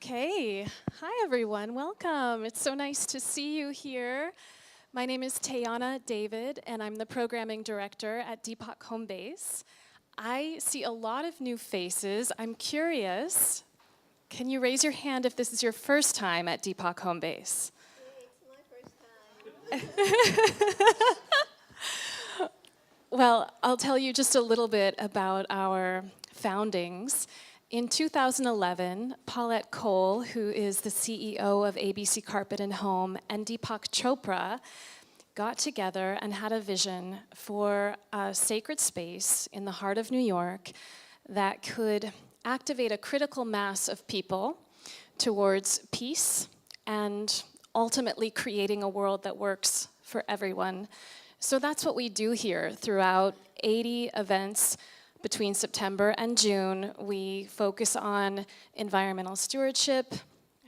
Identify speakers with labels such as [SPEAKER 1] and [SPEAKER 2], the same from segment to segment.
[SPEAKER 1] Okay. Hi, everyone. Welcome. It's so nice to see you here. My name is Tayana David, and I'm the programming director at Deepak HomeBase. I see a lot of new faces. I'm curious, can you raise your hand if this is your first time at Deepak HomeBase?
[SPEAKER 2] It's my first time.
[SPEAKER 1] Well, I'll tell you just a little bit about our foundings. In 2011, Paulette Cole, who is the CEO of ABC Carpet and Home, and Deepak Chopra got together and had a vision for a sacred space in the heart of New York that could activate a critical mass of people towards peace and ultimately creating a world that works for everyone. So that's what we do here throughout 80 events. Between September and June, we focus on environmental stewardship,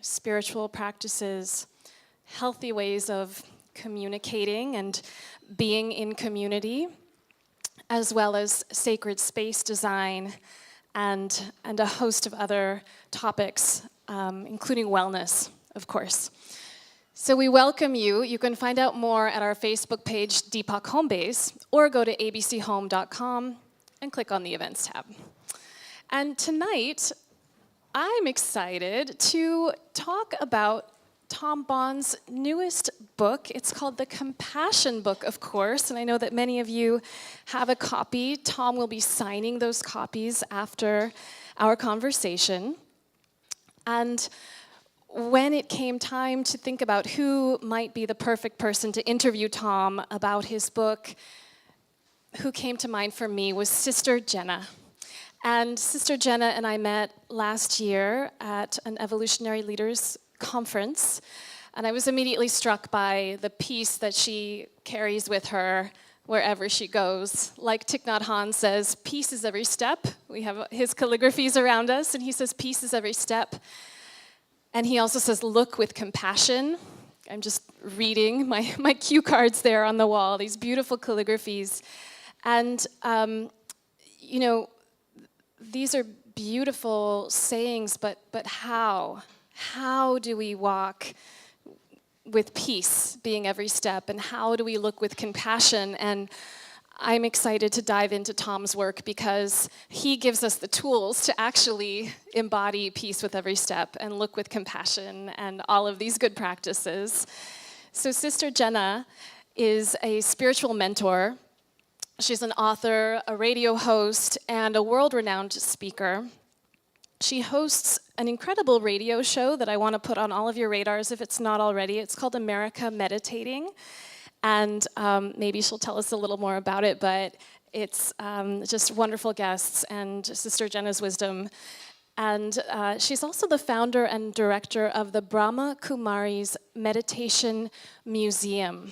[SPEAKER 1] spiritual practices, healthy ways of communicating and being in community, as well as sacred space design and a host of other topics, including wellness, of course. So we welcome you. You can find out more at our Facebook page, Deepak HomeBase, or go to abchome.com and click on the Events tab. And tonight, I'm excited to talk about Thom Bond's newest book. It's called The Compassion Book, of course, and I know that many of you have a copy. Thom will be signing those copies after our conversation. And when it came time to think about who might be the perfect person to interview Thom about his book, who came to mind for me was Sister Jenna. And Sister Jenna and I met last year at an Evolutionary Leaders Conference, and I was immediately struck by the peace that she carries with her wherever she goes. Like Thich Nhat Hanh says, peace is every step. We have his calligraphies around us, and he says peace is every step. And he also says, look with compassion. I'm just reading my cue cards there on the wall, these beautiful calligraphies. And, you know, these are beautiful sayings, but how? How do we walk with peace being every step? And how do we look with compassion? And I'm excited to dive into Thom's work because he gives us the tools to actually embody peace with every step and look with compassion and all of these good practices. So Sister Jenna is a spiritual mentor. She's an author, a radio host, and a world-renowned speaker. She hosts an incredible radio show that I want to put on all of your radars if it's not already. It's called America Meditating, and maybe she'll tell us a little more about it, but it's just wonderful guests and Sister Jenna's wisdom. And she's also the founder and director of the Brahma Kumaris Meditation Museum.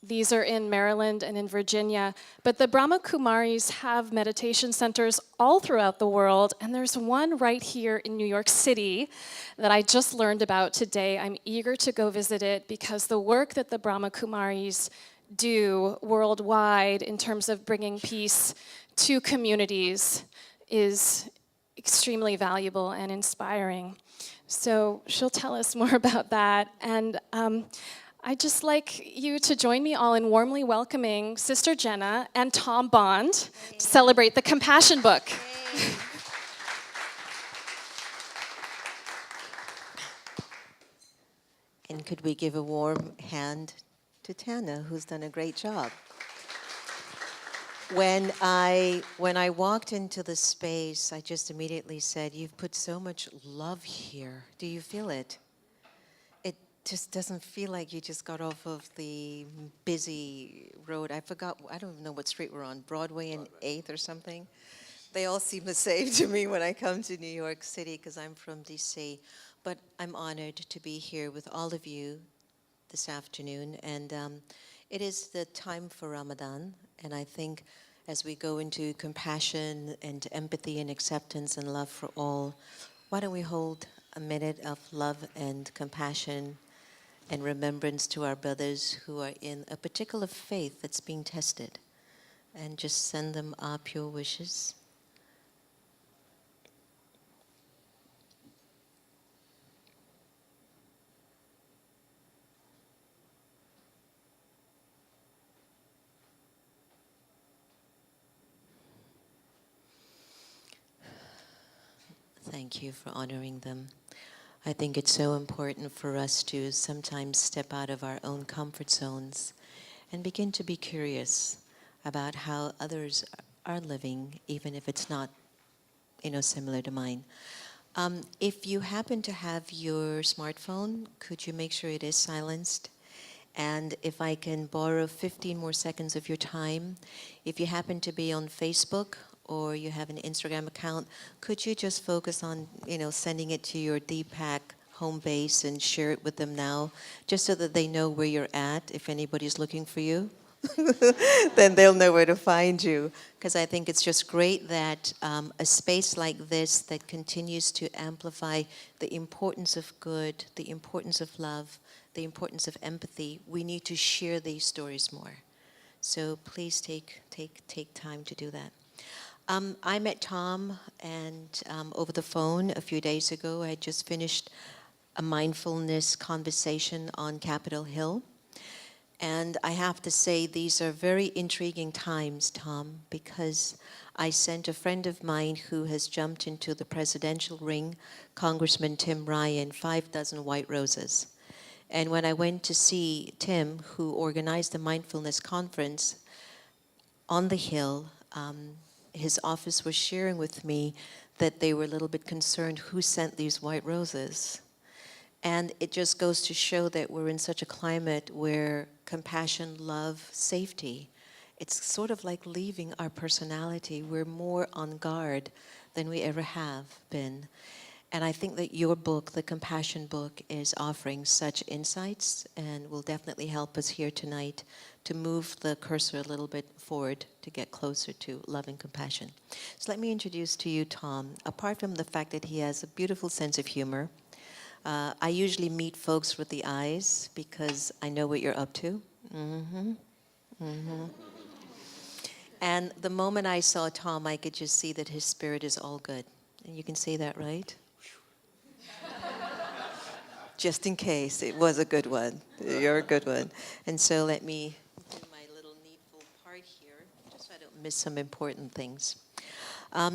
[SPEAKER 1] These are in Maryland and in Virginia. But the Brahma Kumaris have meditation centers all throughout the world, and there's one right here in New York City that I just learned about today. I'm eager to go visit it because the work that the Brahma Kumaris do worldwide in terms of bringing peace to communities is extremely valuable and inspiring. So she'll tell us more about that. And I'd just like you to join me all in warmly welcoming Sister Jenna and Thom Bond to celebrate the Compassion Book.
[SPEAKER 2] And could we give a warm hand to Tana, who's done a great job. When I walked into the space, I just immediately said, you've put so much love here. Do you feel it? Just doesn't feel like you just got off of the busy road. I don't know what street we're on, Broadway and 8th or something. They all seem the same to me when I come to New York City because I'm from DC. But I'm honored to be here with all of you this afternoon. And it is the time for Ramadan. And I think as we go into compassion and empathy and acceptance and love for all, why don't we hold a minute of love and compassion and remembrance to our brothers who are in a particular faith that's being tested, and just send them our pure wishes. Thank you for honoring them. I think it's so important for us to sometimes step out of our own comfort zones and begin to be curious about how others are living, even if it's not, similar to mine. If you happen to have your smartphone, could you make sure it is silenced? And if I can borrow 15 more seconds of your time, if you happen to be on Facebook or you have an Instagram account, could you just focus on, sending it to your Deepak HomeBase and share it with them now, just so that they know where you're at if anybody's looking for you? Then they'll know where to find you. Because I think it's just great that a space like this that continues to amplify the importance of good, the importance of love, the importance of empathy, we need to share these stories more. So please take time to do that. I met Thom and over the phone a few days ago. I had just finished a mindfulness conversation on Capitol Hill. And I have to say, these are very intriguing times, Thom, because I sent a friend of mine who has jumped into the presidential ring, Congressman Tim Ryan, 5 dozen white roses. And when I went to see Tim, who organized the mindfulness conference on the Hill, his office was sharing with me that they were a little bit concerned who sent these white roses. And it just goes to show that we're in such a climate where compassion, love, safety, it's sort of like leaving our personality. We're more on guard than we ever have been. And I think that your book, the Compassion book, is offering such insights and will definitely help us here tonight to move the cursor a little bit forward to get closer to love and compassion. So let me introduce to you Thom. Apart from the fact that he has a beautiful sense of humor, I usually meet folks with the eyes because I know what you're up to. And the moment I saw Thom, I could just see that his spirit is all good. And you can say that, right? Just in case it was a good one. You're a good one. And so let me do my little needful part here, just so I don't miss some important things.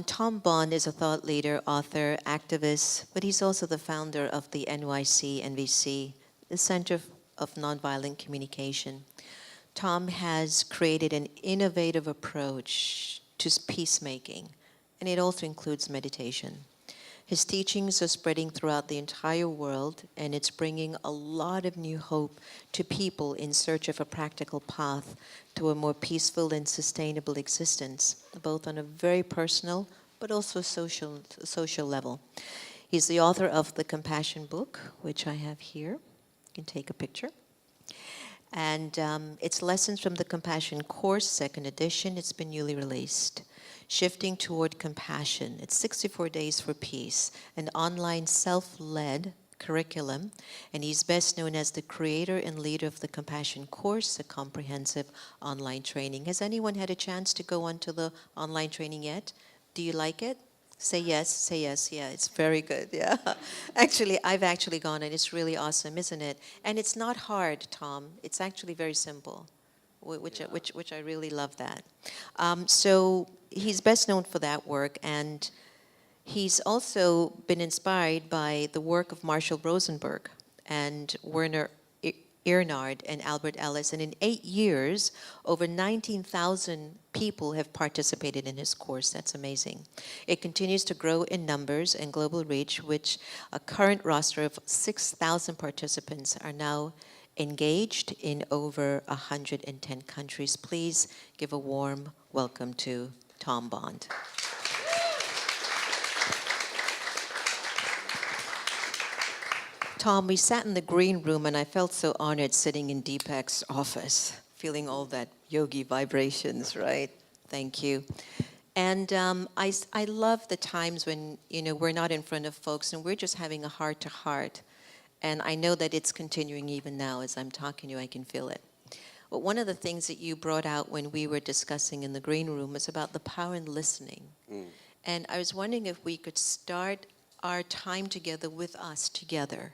[SPEAKER 2] Thom Bond is a thought leader, author, activist, but he's also the founder of the NYCNVC, the Center of Nonviolent Communication. Thom has created an innovative approach to peacemaking, and it also includes meditation. His teachings are spreading throughout the entire world, and it's bringing a lot of new hope to people in search of a practical path to a more peaceful and sustainable existence, both on a very personal but also social level. He's the author of the Compassion book, which I have here. You can take a picture. And it's Lessons from the Compassion course, second edition. It's been newly released. Shifting Toward Compassion. It's 64 Days for Peace, an online self-led curriculum, and he's best known as the creator and leader of the Compassion course, a comprehensive online training. Has anyone had a chance to go onto the online training yet? Do you like it? Say yes, yeah, it's very good, yeah. Actually, I've actually gone and it's really awesome, isn't it? And it's not hard, Thom, it's actually very simple, which I really love that. So he's best known for that work, and he's also been inspired by the work of Marshall Rosenberg and Werner Irnard and Albert Ellis, and in 8 years, over 19,000 people have participated in his course. That's amazing. It continues to grow in numbers and global reach, which a current roster of 6,000 participants are now engaged in over 110 countries. Please give a warm welcome to Thom Bond. Thom, we sat in the green room and I felt so honored sitting in Deepak's office, feeling all that yogi vibrations, right? Thank you. And I love the times when, we're not in front of folks and we're just having a heart-to-heart. And I know that it's continuing even now. As I'm talking to you, I can feel it. But one of the things that you brought out when we were discussing in the green room was about the power in listening. And I was wondering if we could start our time together with us together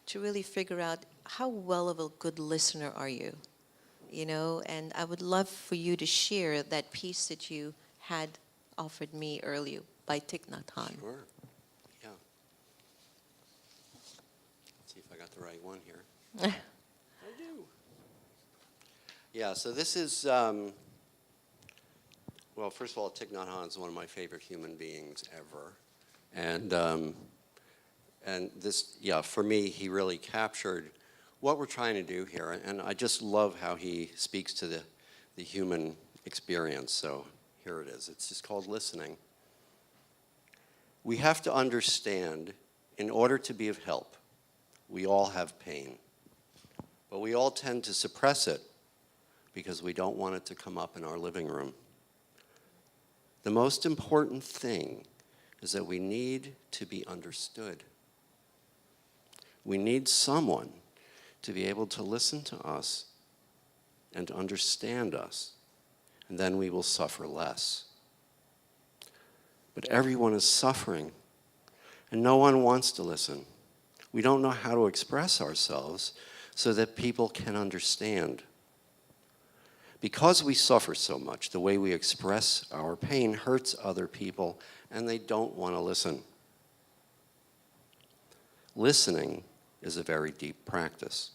[SPEAKER 2] to really figure out how well of a good listener are you, and I would love for you to share that piece that you had offered me earlier by Thich Nhat Hanh.
[SPEAKER 3] Sure. Yeah. the right one here. I do. Yeah, so this is, well, first of all, Thich Nhat Hanh is one of my favorite human beings ever. And this, yeah, for me, he really captured what we're trying to do here. And I just love how he speaks to the human experience. So here it is. It's just called listening. We have to understand, in order to be of help, we all have pain. But we all tend to suppress it because we don't want it to come up in our living room. The most important thing is that we need to be understood. We need someone to be able to listen to us and to understand us, and then we will suffer less. But everyone is suffering, and no one wants to listen. We don't know how to express ourselves so that people can understand. Because we suffer so much, the way we express our pain hurts other people, and they don't want to listen. Listening is a very deep practice.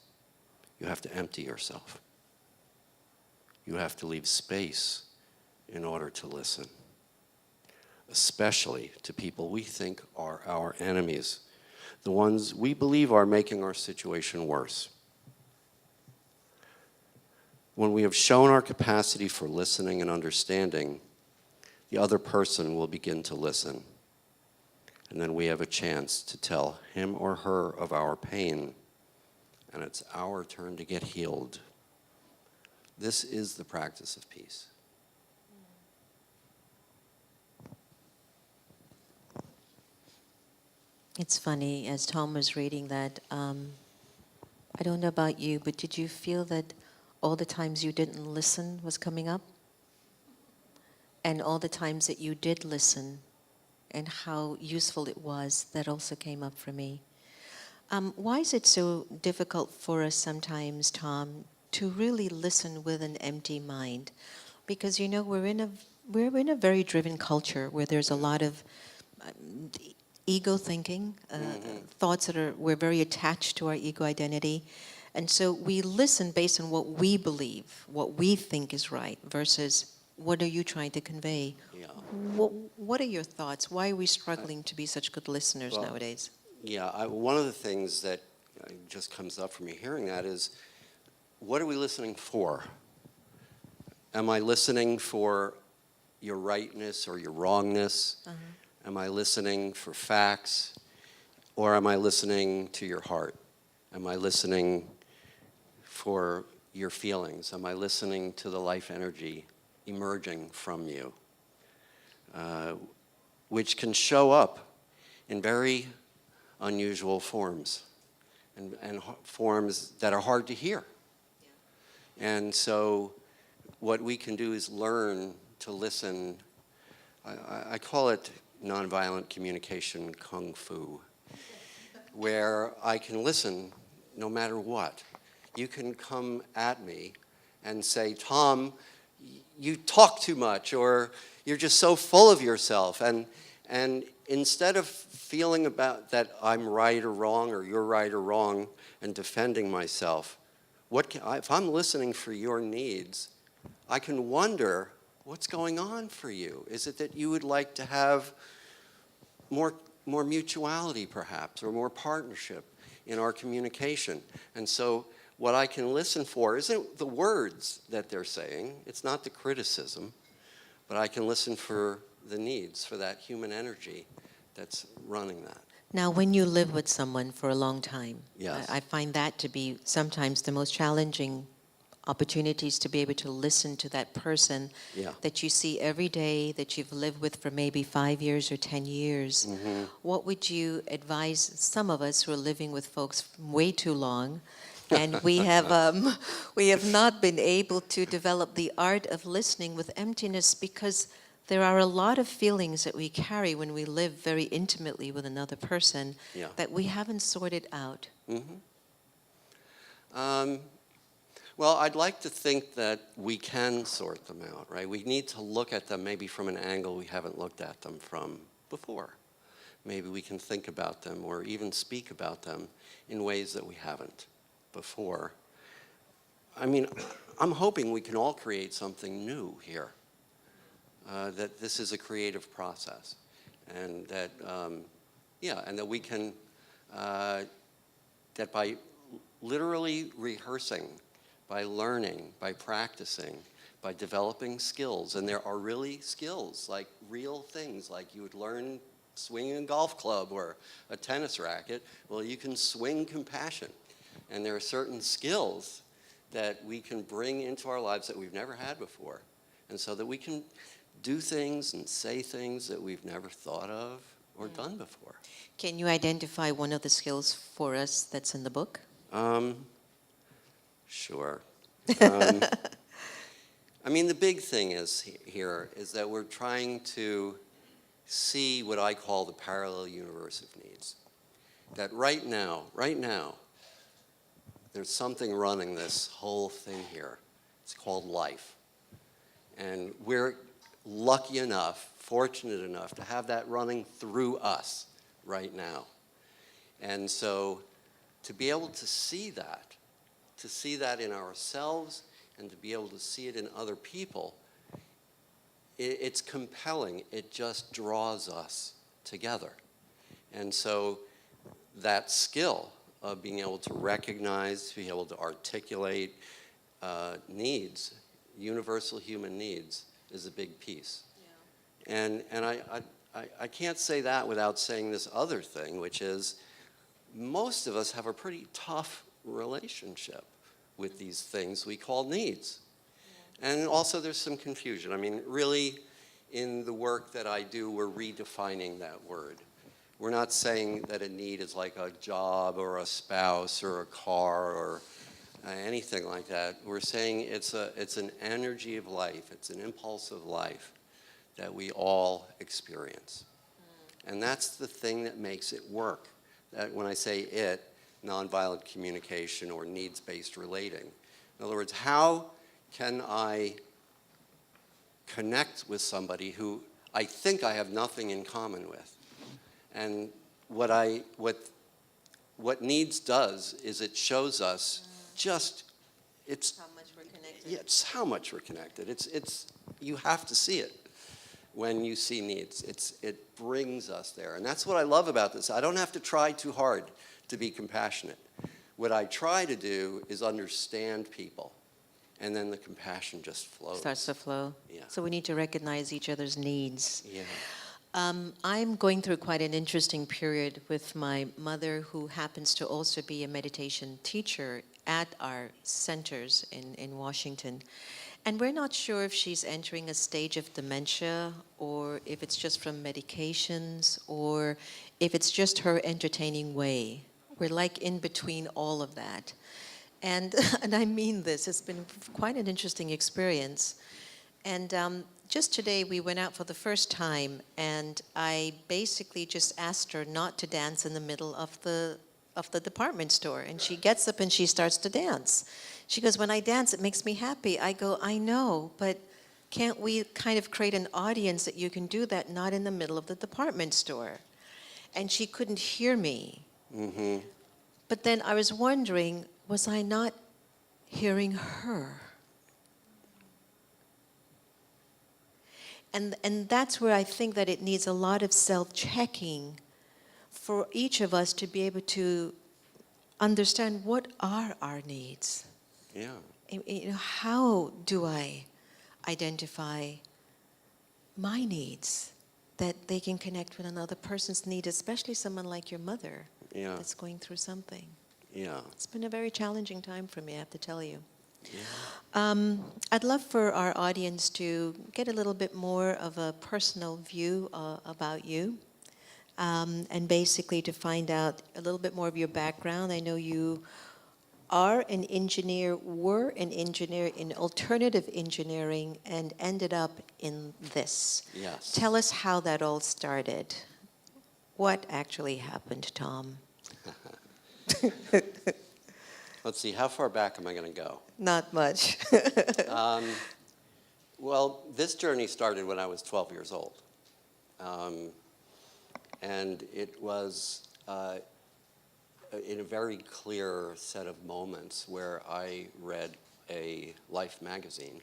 [SPEAKER 3] You have to empty yourself. You have to leave space in order to listen, especially to people we think are our enemies, the ones we believe are making our situation worse. When we have shown our capacity for listening and understanding, the other person will begin to listen. And then we have a chance to tell him or her of our pain, and it's our turn to get healed. This is the practice of peace.
[SPEAKER 2] It's funny, as Thom was reading that, I don't know about you, but did you feel that all the times you didn't listen was coming up? And all the times that you did listen, and how useful it was, that also came up for me. Why is it so difficult for us sometimes, Thom, to really listen with an empty mind? Because, you know, we're in a very driven culture where there's a lot of ego thinking, thoughts that we're very attached to our ego identity. And so we listen based on what we believe, what we think is right, versus what are you trying to convey?
[SPEAKER 3] Yeah.
[SPEAKER 2] What are your thoughts? Why are we struggling to be such good listeners nowadays?
[SPEAKER 3] Yeah, one of the things that just comes up for me hearing that is, what are we listening for? Am I listening for your rightness or your wrongness? Uh-huh. Am I listening for facts? Or am I listening to your heart? Am I listening for your feelings? Am I listening to the life energy emerging from you? Which can show up in very unusual forms and forms that are hard to hear. Yeah. And so what we can do is learn to listen. I call it nonviolent communication kung fu, where I can listen no matter what. You can come at me and say, Thom, you talk too much, or you're just so full of yourself. And instead of feeling about that I'm right or wrong, or you're right or wrong, and defending myself, if I'm listening for your needs, I can wonder, what's going on for you? Is it that you would like to have more mutuality, perhaps, or more partnership in our communication? And so what I can listen for isn't the words that they're saying, it's not the criticism, but I can listen for the needs, for that human energy that's running that.
[SPEAKER 2] Now, when you live with someone for a long time,
[SPEAKER 3] yes.
[SPEAKER 2] I find that to be sometimes the most challenging opportunities, to be able to listen to that person that you see every day, that you've lived with for maybe 5 years or 10 years. Mm-hmm. What would you advise some of us who are living with folks way too long, and we have not been able to develop the art of listening with emptiness, because there are a lot of feelings that we carry when we live very intimately with another person that we haven't sorted out.
[SPEAKER 3] Mm-hmm. Well, I'd like to think that we can sort them out, right? We need to look at them maybe from an angle we haven't looked at them from before. maybe we can think about them or even speak about them in ways that we haven't before. I mean, I'm hoping we can all create something new here, that this is a creative process, and that, and that we can, that by literally rehearsing, by learning, by practicing, by developing skills, and there are really skills, like real things, like you would learn swinging a golf club or a tennis racket. Well, you can swing compassion, and there are certain skills that we can bring into our lives that we've never had before, and so that we can do things and say things that we've never thought of or done before.
[SPEAKER 2] Can you identify one of the skills for us that's in the book?
[SPEAKER 3] Sure. I mean, the big thing here is that we're trying to see what I call the parallel universe of needs. That right now, there's something running this whole thing here. It's called life. And we're lucky enough, fortunate enough to have that running through us right now. And so to be able to see that in ourselves and to be able to see it in other people, it's compelling. It just draws us together. And so that skill of being able to recognize, to be able to articulate needs, universal human needs, is a big piece. Yeah. And I can't say that without saying this other thing, which is most of us have a pretty tough relationship with these things we call needs. And also there's some confusion. I mean, really, in the work that I do, we're redefining that word. We're not saying that a need is like a job or a spouse or a car or anything like that. We're saying it's an energy of life. It's an impulse of life that we all experience. And that's the thing that makes it work. That when I say it, nonviolent communication or needs-based relating. In other words, how can I connect with somebody who I think I have nothing in common with? And what needs does is it shows us it's
[SPEAKER 2] How much we're connected.
[SPEAKER 3] Yeah, it's how much we're connected. It's you have to see it when you see needs. It brings us there, and that's what I love about this. I don't have to try too hard to be compassionate. What I try to do is understand people, and then the compassion just flows.
[SPEAKER 2] Starts to flow.
[SPEAKER 3] Yeah.
[SPEAKER 2] So we need to recognize each other's needs.
[SPEAKER 3] Yeah.
[SPEAKER 2] I'm going through quite an interesting period with my mother, who happens to also be a meditation teacher at our centers in Washington. And we're not sure if she's entering a stage of dementia, or if it's just from medications, or if it's just her entertaining way. We're like in between all of that. And I mean this, it's been quite an interesting experience. And just today we went out for the first time, and I basically just asked her not to dance in the middle of the department store. And she gets up and she starts to dance. She goes, "When I dance, it makes me happy." I go, "I know, but can't we kind of create an audience that you can do that, not in the middle of the department store?" And she couldn't hear me.
[SPEAKER 3] Mm-hmm.
[SPEAKER 2] But then I was wondering, was I not hearing her? And that's where I think that it needs a lot of self-checking for each of us to be able to understand what are our needs.
[SPEAKER 3] Yeah.
[SPEAKER 2] You know, how do I identify my needs, that they can connect with another person's need, especially someone like your mother,
[SPEAKER 3] Yeah.
[SPEAKER 2] that's going through something.
[SPEAKER 3] Yeah.
[SPEAKER 2] It's been a very challenging time for me, I have to tell you.
[SPEAKER 3] Yeah.
[SPEAKER 2] I'd love for our audience to get a little bit more of a personal view about you, and basically to find out a little bit more of your background. I know you were an engineer in alternative engineering and ended up in this.
[SPEAKER 3] Yes.
[SPEAKER 2] Tell us how that all started. What actually happened, Thom?
[SPEAKER 3] Let's see, how far back am I going to go?
[SPEAKER 2] Not much.
[SPEAKER 3] Well, this journey started when I was 12 years old. And it was in a very clear set of moments where I read a Life magazine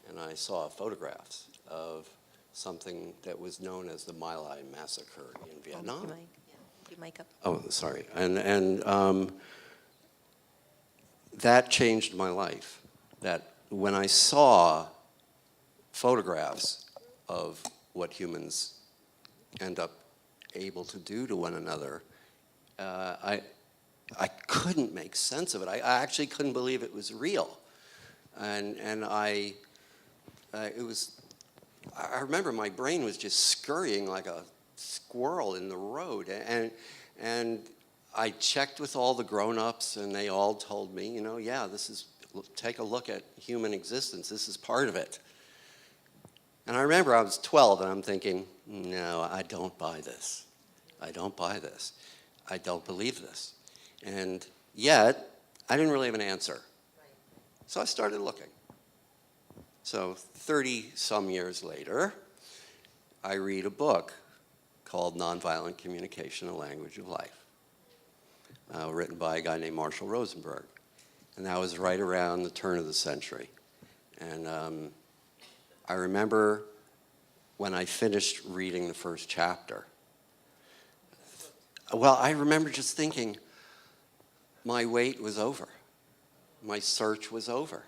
[SPEAKER 3] and I saw photographs of something that was known as the My Lai massacre in Vietnam.
[SPEAKER 2] Your mic up.
[SPEAKER 3] Oh, sorry. And that changed my life. That when I saw photographs of what humans end up able to do to one another, I couldn't make sense of it. I actually couldn't believe it was real. And I remember my brain was just scurrying like a squirrel in the road. And I checked with all the grown-ups, and they all told me, you know, yeah, take a look at human existence. This is part of it. And I remember I was 12, and I'm thinking, no, I don't buy this. I don't buy this. I don't believe this. And yet, I didn't really have an answer. So I started looking. So 30-some years later, I read a book called Nonviolent Communication, A Language of Life, written by a guy named Marshall Rosenberg. And that was right around the turn of the century. And I remember when I finished reading the first chapter, well, I remember just thinking, my wait was over. My search was over.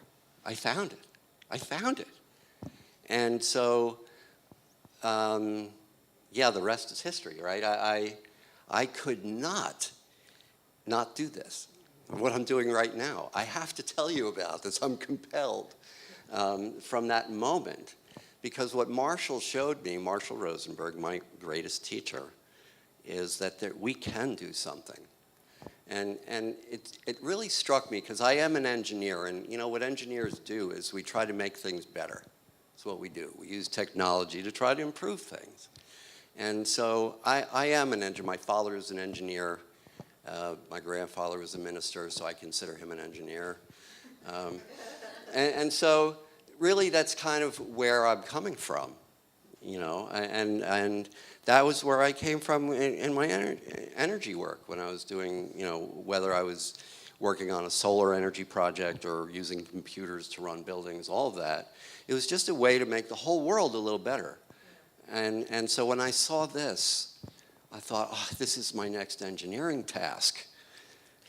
[SPEAKER 3] I found it. I found it. And so, yeah, the rest is history, right? I could not do this. What I'm doing right now. I have to tell you about this. I'm compelled from that moment. Because what Marshall showed me, Marshall Rosenberg, my greatest teacher, is that we can do something. And it really struck me, because I am an engineer, and you know what engineers do is we try to make things better. That's what we do. We use technology to try to improve things. And so I am an engineer. My father is an engineer. My grandfather was a minister, so I consider him an engineer. And so really that's kind of where I'm coming from, you know, and that was where I came from in my energy work when I was doing, you know, whether I was working on a solar energy project or using computers to run buildings, all of that. It was just a way to make the whole world a little better. And so when I saw this, I thought, oh, this is my next engineering task.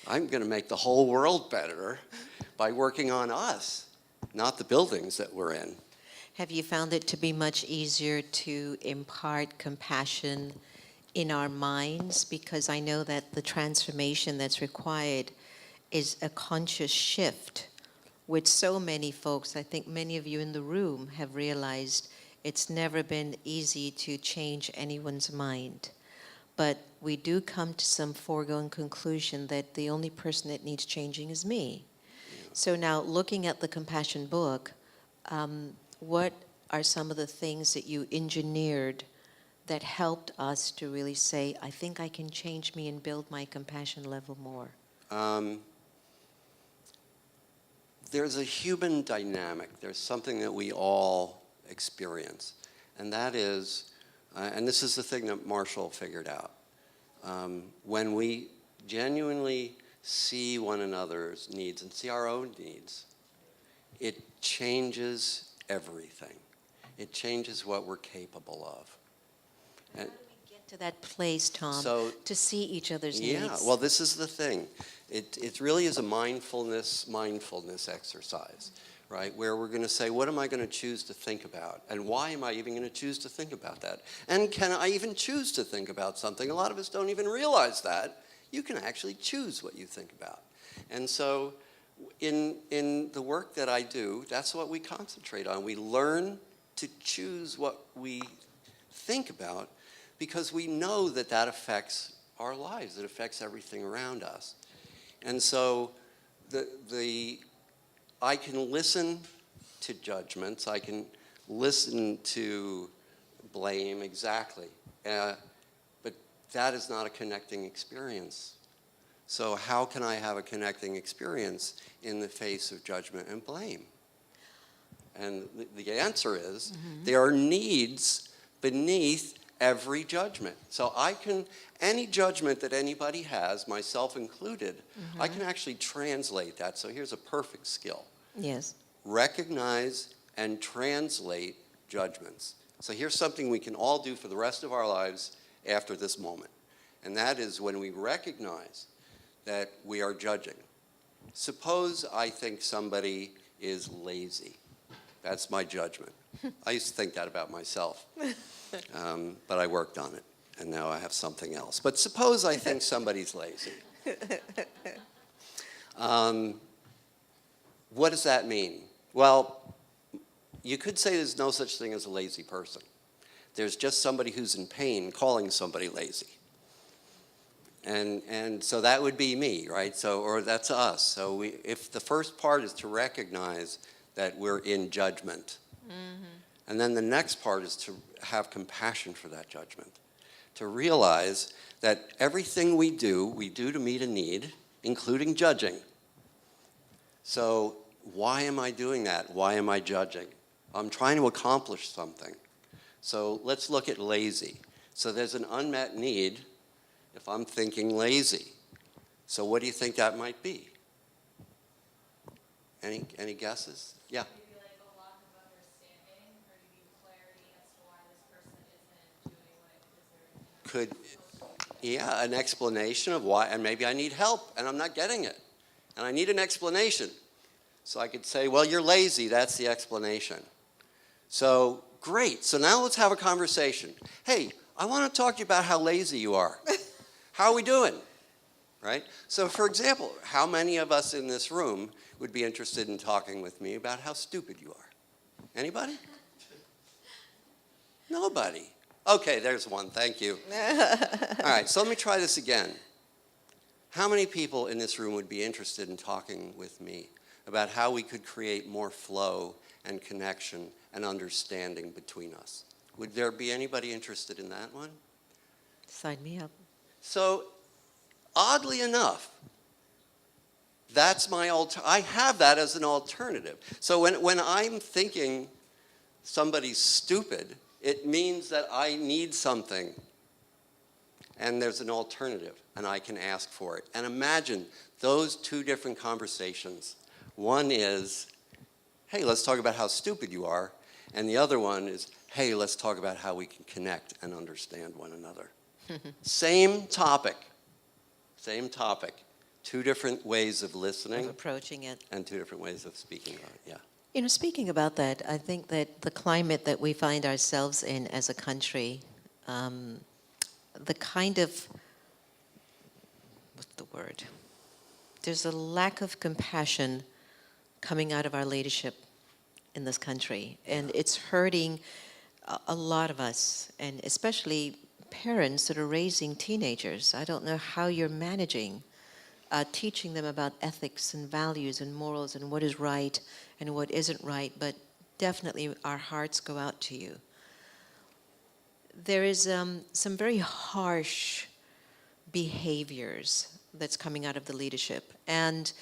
[SPEAKER 3] I'm going to make the whole world better by working on us, not the buildings that we're in.
[SPEAKER 2] Have you found it to be much easier to impart compassion in our minds? Because I know that the transformation that's required is a conscious shift, which so many folks, I think many of you in the room have realized it's never been easy to change anyone's mind. But we do come to some foregone conclusion that the only person that needs changing is me. So now, looking at the compassion book, what are some of the things that you engineered that helped us to really say, I think I can change me and build my compassion level more?
[SPEAKER 3] There's a human dynamic. There's something that we all experience. And that is, and this is the thing that Marshall figured out. When we genuinely see one another's needs and see our own needs, it changes everything. It changes what we're capable of.
[SPEAKER 2] How do we get to that place, Tom, to see each other's needs?
[SPEAKER 3] Yeah, well, this is the thing. It really is a mindfulness exercise, right? Where we're going to say, what am I going to choose to think about? And why am I even going to choose to think about that? And can I even choose to think about something? A lot of us don't even realize that. You can actually choose what you think about. And so in the work that I do, that's what we concentrate on. We learn to choose what we think about because we know that that affects our lives. It affects everything around us. And so I can listen to judgments. I can listen to blame, exactly. But that is not a connecting experience. So how can I have a connecting experience in the face of judgment and blame? And the answer is there are needs beneath every judgment. So any judgment that anybody has, myself included, I can actually translate that. So here's a perfect skill.
[SPEAKER 2] Yes.
[SPEAKER 3] Recognize and translate judgments. So here's something we can all do for the rest of our lives after this moment. And that is when we recognize that we are judging. Suppose I think somebody is lazy. That's my judgment. I used to think that about myself, but I worked on it, and now I have something else. But suppose I think somebody's lazy. What does that mean? Well, you could say there's no such thing as a lazy person. There's just somebody who's in pain calling somebody lazy. And so that would be me, right? So, or that's us. So if the first part is to recognize that we're in judgment, and then the next part is to have compassion for that judgment, to realize that everything we do to meet a need, including judging. So why am I doing that? Why am I judging? I'm trying to accomplish something. So let's look at lazy. So there's an unmet need if I'm thinking lazy. So what do you think that might be? Any guesses? Yeah.
[SPEAKER 1] Maybe like a lack of understanding, or you need clarity as to why this person isn't doing what it is they're
[SPEAKER 3] Yeah, an explanation of why, and maybe I need help and I'm not getting it. And I need an explanation. So I could say, well, you're lazy, that's the explanation. So great, so now let's have a conversation. Hey, I want to talk to you about how lazy you are. How are we doing? Right? So for example, how many of us in this room would be interested in talking with me about how stupid you are? Anybody? Nobody. Okay, there's one, thank you. All right, so let me try this again. How many people in this room would be interested in talking with me about how we could create more flow and connection and understanding between us? Would there be anybody interested in that one?
[SPEAKER 2] Sign me up.
[SPEAKER 3] So, oddly enough, that's my I have that as an alternative. So when I'm thinking somebody's stupid, it means that I need something. And there's an alternative, and I can ask for it. And imagine those two different conversations. One is, hey, let's talk about how stupid you are. And the other one is, hey, let's talk about how we can connect and understand one another. Same topic. Two different ways of listening.
[SPEAKER 2] Of approaching it.
[SPEAKER 3] And two different ways of speaking about it, yeah.
[SPEAKER 2] You know, speaking about that, I think that the climate that we find ourselves in as a country, the kind of, what's the word? There's a lack of compassion coming out of our leadership in this country. And it's hurting a lot of us, and especially parents that are raising teenagers. I don't know how you're managing teaching them about ethics and values and morals and what is right and what isn't right, but definitely our hearts go out to you. There is some very harsh behaviors that's coming out of the leadership, and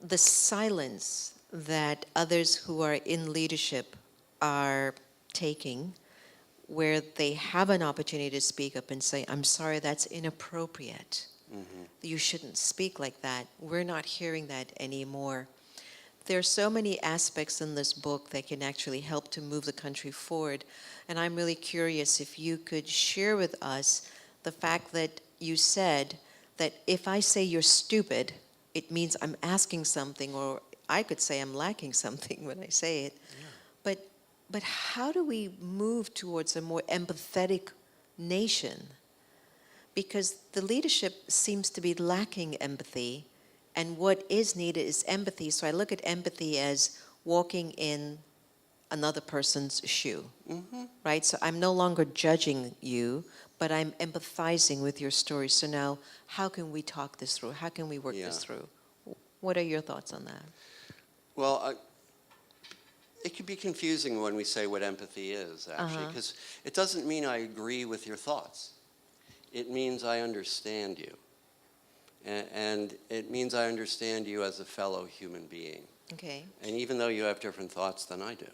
[SPEAKER 2] the silence that others who are in leadership are taking, where they have an opportunity to speak up and say, I'm sorry, that's inappropriate. You shouldn't speak like that. We're not hearing that anymore. There are so many aspects in this book that can actually help to move the country forward. And I'm really curious if you could share with us the fact that you said that if I say you're stupid, it means I'm asking something, or I could say I'm lacking something when I say it. Yeah. But how do we move towards a more empathetic nation? Because the leadership seems to be lacking empathy, and what is needed is empathy. So I look at empathy as walking in another person's shoe, right? So I'm no longer judging you, but I'm empathizing with your story. So now, how can we talk this through? How can we work this through? What are your thoughts on that?
[SPEAKER 3] Well, it can be confusing when we say what empathy is, actually, because it doesn't mean I agree with your thoughts. It means I understand you. And it means I understand you as a fellow human being.
[SPEAKER 2] Okay.
[SPEAKER 3] And even though you have different thoughts than I do.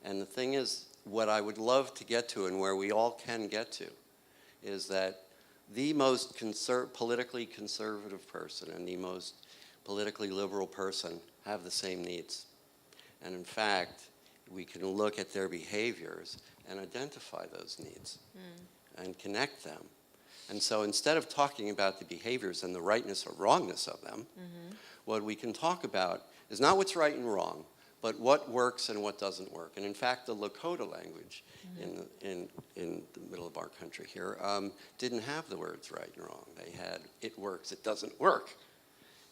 [SPEAKER 3] And the thing is, what I would love to get to, and where we all can get to, is that the most politically conservative person and the most politically liberal person have the same needs. And in fact, we can look at their behaviors and identify those needs and connect them. And so instead of talking about the behaviors and the rightness or wrongness of them, what we can talk about is not what's right and wrong, but what works and what doesn't work. And in fact, the Lakota language in the middle of our country here didn't have the words right and wrong. They had, it works, it doesn't work.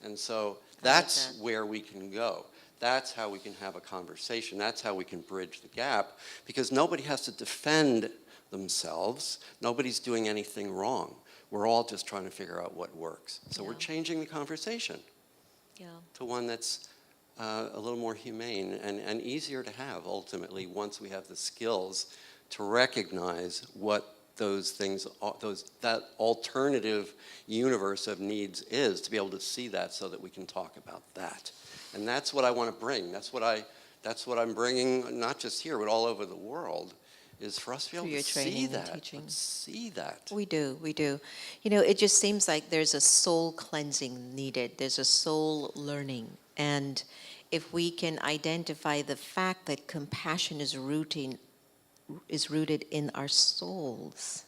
[SPEAKER 3] And so that's where we can go. That's how we can have a conversation. That's how we can bridge the gap, because nobody has to defend themselves. Nobody's doing anything wrong. We're all just trying to figure out what works. So we're changing the conversation to one that's a little more humane and easier to have, ultimately, once we have the skills to recognize what those things, that alternative universe of needs is, to be able to see that so that we can talk about that. And that's what I want to bring. That's what I'm bringing, not just here, but all over the world, is for us to be able to see that. See that.
[SPEAKER 2] We do. You know, it just seems like there's a soul cleansing needed. There's a soul learning. And if we can identify the fact that compassion is rooted in our souls,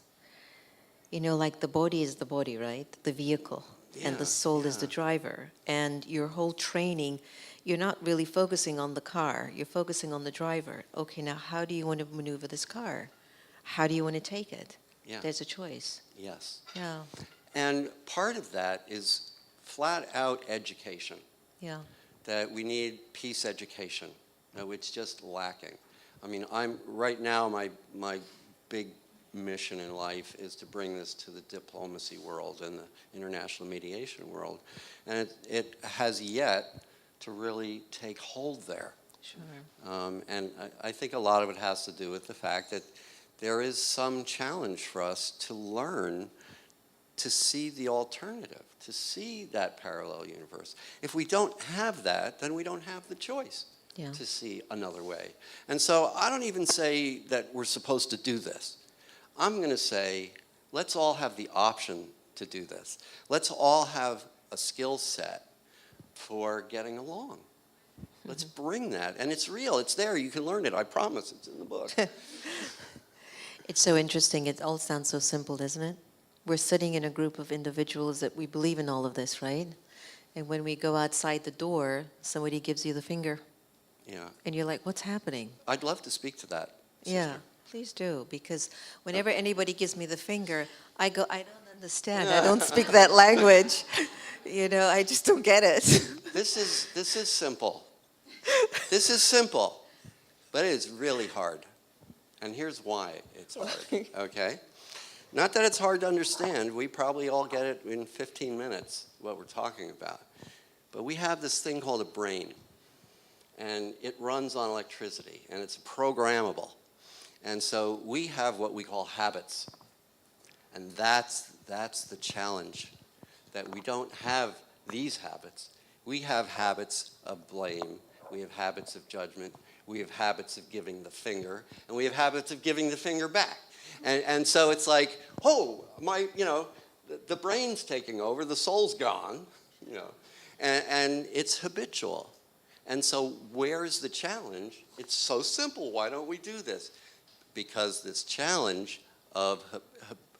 [SPEAKER 2] you know, like the body is the body, right? The vehicle. And the soul is the driver. And your whole training, you're not really focusing on the car. You're focusing on the driver. Okay, now how do you want to maneuver this car? How do you want to take it?
[SPEAKER 3] Yeah.
[SPEAKER 2] There's a choice.
[SPEAKER 3] Yes.
[SPEAKER 2] Yeah.
[SPEAKER 3] And part of that is flat out education.
[SPEAKER 2] Yeah.
[SPEAKER 3] That we need peace education. No, it's just lacking. I mean, right now, my big mission in life is to bring this to the diplomacy world and the international mediation world. And it has yet to really take hold there.
[SPEAKER 2] Sure.
[SPEAKER 3] And I think a lot of it has to do with the fact that there is some challenge for us to learn to see the alternative, to see that parallel universe. If we don't have that, then we don't have the choice to see another way. And so I don't even say that we're supposed to do this. I'm going to say, let's all have the option to do this. Let's all have a skill set for getting along. Let's bring that. And it's real. It's there. You can learn it. I promise. It's in the book.
[SPEAKER 2] It's so interesting. It all sounds so simple, doesn't it? We're sitting in a group of individuals that we believe in all of this, right? And when we go outside the door, somebody gives you the finger.
[SPEAKER 3] Yeah.
[SPEAKER 2] And you're like, what's happening?
[SPEAKER 3] I'd love to speak to that, sister.
[SPEAKER 2] Yeah. Please do, because whenever anybody gives me the finger, I go, I don't understand. I don't speak that language. You know, I just don't get it.
[SPEAKER 3] This is simple. This is simple, but it is really hard. And here's why it's hard, okay? Not that it's hard to understand. We probably all get it in 15 minutes, what we're talking about. But we have this thing called a brain, and it runs on electricity, and it's programmable. And so we have what we call habits. And that's the challenge, that we don't have these habits. We have habits of blame. We have habits of judgment. We have habits of giving the finger. And we have habits of giving the finger back. And so it's like, oh, the brain's taking over, the soul's gone, and it's habitual. And so where's the challenge? It's so simple. Why don't we do this? Because this challenge of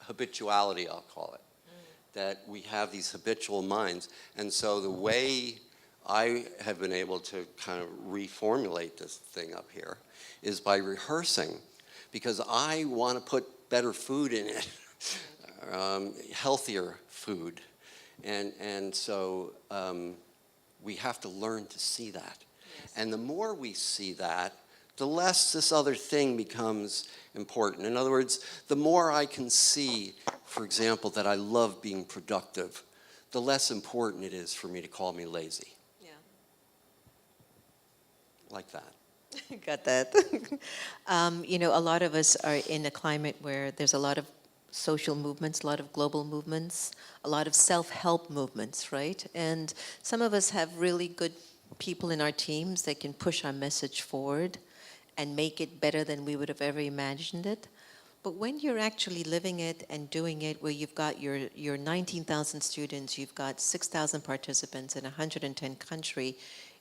[SPEAKER 3] habituality, I'll call it, that we have these habitual minds. And so the way I have been able to kind of reformulate this thing up here is by rehearsing, because I want to put better food in it, healthier food. And so we have to learn to see that. Yes. And the more we see that, the less this other thing becomes important. In other words, the more I can see, for example, that I love being productive, the less important it is for me to call me lazy.
[SPEAKER 2] Yeah.
[SPEAKER 3] Like that.
[SPEAKER 2] Got that. A lot of us are in a climate where there's a lot of social movements, a lot of global movements, a lot of self-help movements, right? And some of us have really good people in our teams that can push our message forward. and make it better than we would have ever imagined it. But when you're actually living it and doing it, where you've got your 19,000 students, you've got 6,000 participants in 110 countries,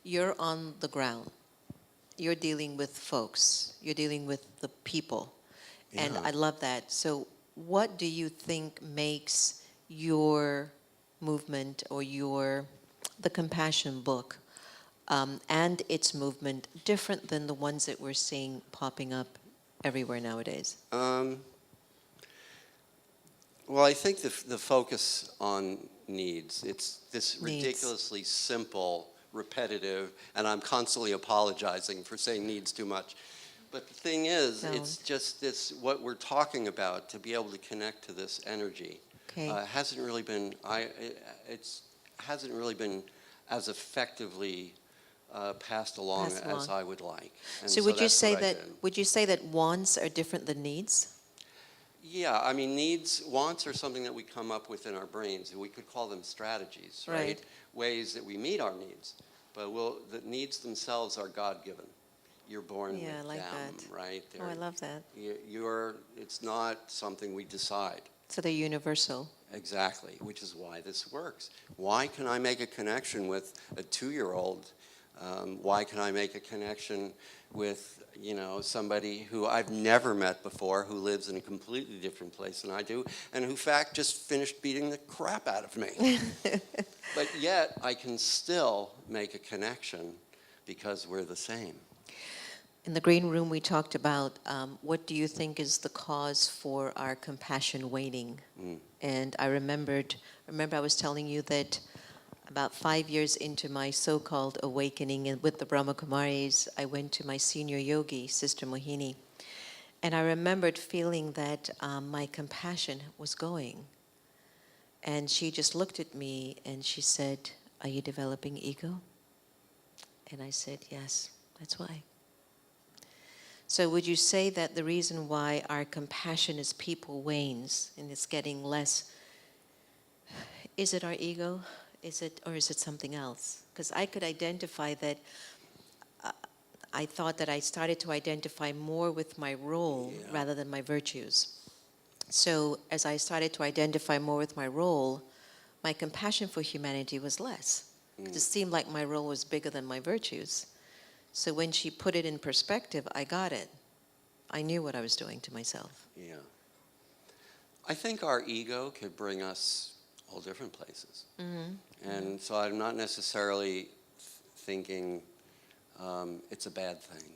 [SPEAKER 2] you're on the ground. You're dealing with folks. You're dealing with the people. And
[SPEAKER 3] Yeah.
[SPEAKER 2] I love that. So what do you think makes your movement or the Compassion book and its movement different than the ones that we're seeing popping up everywhere nowadays?
[SPEAKER 3] Well, I think the focus on needs, it's this
[SPEAKER 2] Needs.
[SPEAKER 3] ridiculously simple, repetitive, and I'm constantly apologizing for saying needs too much. But the thing is, it's just this, what we're talking about, to be able to connect to this energy,
[SPEAKER 2] Okay.
[SPEAKER 3] hasn't really been, hasn't really been as effectively passed along
[SPEAKER 2] Passed
[SPEAKER 3] as
[SPEAKER 2] along.
[SPEAKER 3] I would like. And
[SPEAKER 2] So would you
[SPEAKER 3] that's
[SPEAKER 2] say
[SPEAKER 3] what I
[SPEAKER 2] that
[SPEAKER 3] did.
[SPEAKER 2] would you say that wants are different than needs?
[SPEAKER 3] Yeah, I mean, wants are something that we come up with in our brains. We could call them strategies, right?
[SPEAKER 2] Right.
[SPEAKER 3] Ways that we meet our needs. But the needs themselves are God-given. You're born
[SPEAKER 2] Yeah, I
[SPEAKER 3] with
[SPEAKER 2] like
[SPEAKER 3] them,
[SPEAKER 2] that.
[SPEAKER 3] right?
[SPEAKER 2] Oh, I love that.
[SPEAKER 3] It's not something we decide.
[SPEAKER 2] So they're universal.
[SPEAKER 3] Exactly, which is why this works. Why can I make a connection with a 2-year-old? Why can I make a connection with, somebody who I've never met before, who lives in a completely different place than I do, and who, in fact, just finished beating the crap out of me? But yet, I can still make a connection because we're the same.
[SPEAKER 2] In the green room, we talked about what do you think is the cause for our compassion waning? And I remember I was telling you that about 5 years into my so-called awakening and with the Brahma Kumaris, I went to my senior yogi, Sister Mohini, and I remembered feeling that my compassion was going. And she just looked at me and she said, "Are you developing ego?" And I said, "Yes, that's why." So would you say that the reason why our compassion as people wanes and it's getting less, is it our ego? Or is it something else? Because I could identify that, I thought that I started to identify more with my role rather than my virtues. So as I started to identify more with my role, my compassion for humanity was less. It seemed like my role was bigger than my virtues. So when she put it in perspective, I got it. I knew what I was doing to myself.
[SPEAKER 3] Yeah. I think our ego could bring us all different places. And so I'm not necessarily thinking it's a bad thing,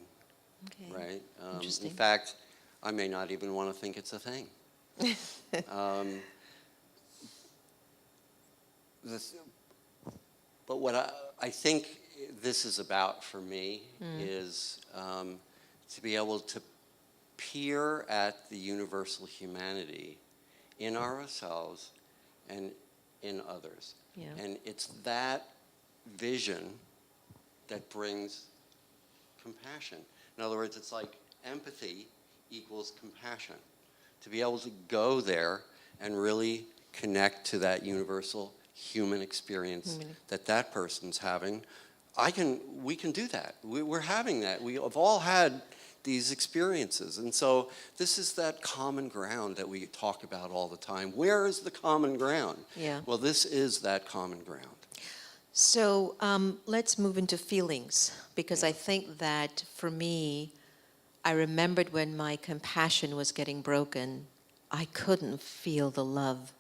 [SPEAKER 2] Okay.
[SPEAKER 3] right?
[SPEAKER 2] Interesting.
[SPEAKER 3] In fact, I may not even want to think it's a thing. But what I think this is about for me is to be able to peer at the universal humanity in ourselves and in others.
[SPEAKER 2] Yeah.
[SPEAKER 3] And it's that vision that brings compassion. In other words, it's like empathy equals compassion. To be able to go there and really connect to that universal human experience that person's having, we can do that. We're having that. We have all had these experiences. And so this is that common ground that we talk about all the time. Where is the common ground?
[SPEAKER 2] Yeah.
[SPEAKER 3] Well, this is that common ground.
[SPEAKER 2] So let's move into feelings, because I think that for me, I remembered when my compassion was getting broken, I couldn't feel the love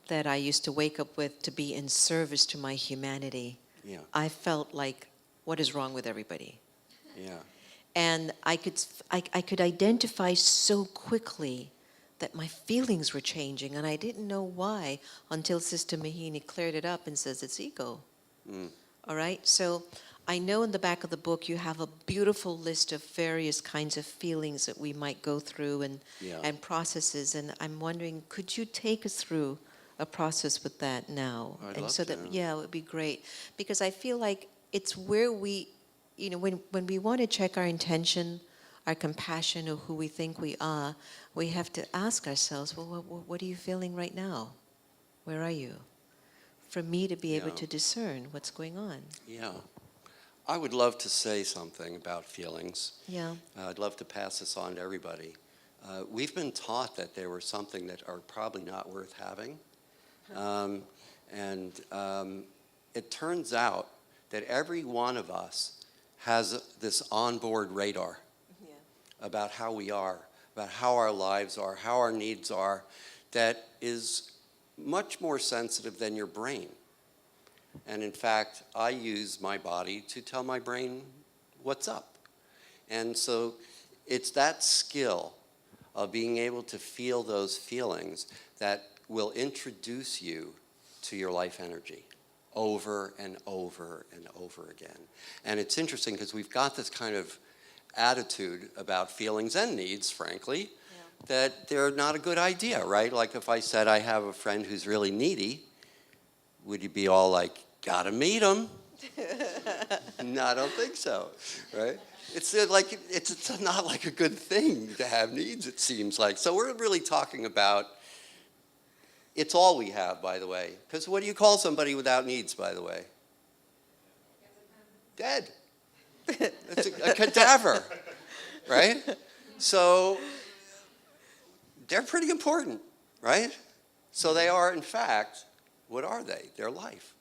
[SPEAKER 2] that I used to wake up with to be in service to my humanity.
[SPEAKER 3] Yeah.
[SPEAKER 2] I felt like, what is wrong with everybody?
[SPEAKER 3] Yeah.
[SPEAKER 2] And I could identify so quickly that my feelings were changing, and I didn't know why until Sister Mahini cleared it up and says it's ego. All right? So I know in the back of the book you have a beautiful list of various kinds of feelings that we might go through and processes, and I'm wondering, could you take us through a process with that now?
[SPEAKER 3] I'd
[SPEAKER 2] and
[SPEAKER 3] love
[SPEAKER 2] so
[SPEAKER 3] to.
[SPEAKER 2] that, yeah, it would be great. Because I feel like it's where we, when we want to check our intention, our compassion, or who we think we are, we have to ask ourselves, well, what are you feeling right now? Where are you? For me to be able to discern what's going on.
[SPEAKER 3] Yeah. I would love to say something about feelings.
[SPEAKER 2] Yeah.
[SPEAKER 3] I'd love to pass this on to everybody. We've been taught that they were something that are probably not worth having. It turns out that every one of us has this onboard radar about how we are, about how our lives are, how our needs are, that is much more sensitive than your brain. And in fact, I use my body to tell my brain what's up. And so it's that skill of being able to feel those feelings that will introduce you to your life energy over and over and over again. And it's interesting because we've got this kind of attitude about feelings and needs, frankly, that they're not a good idea, right? Like if I said I have a friend who's really needy, would you be all like, gotta meet him? No, I don't think so, right? It's like it's not like a good thing to have needs, it seems like. So we're really talking about, it's all we have, by the way. Because what do you call somebody without needs, by the way? Dead. It's a cadaver, right? So they're pretty important, right? So they are, in fact, what are they? They're life.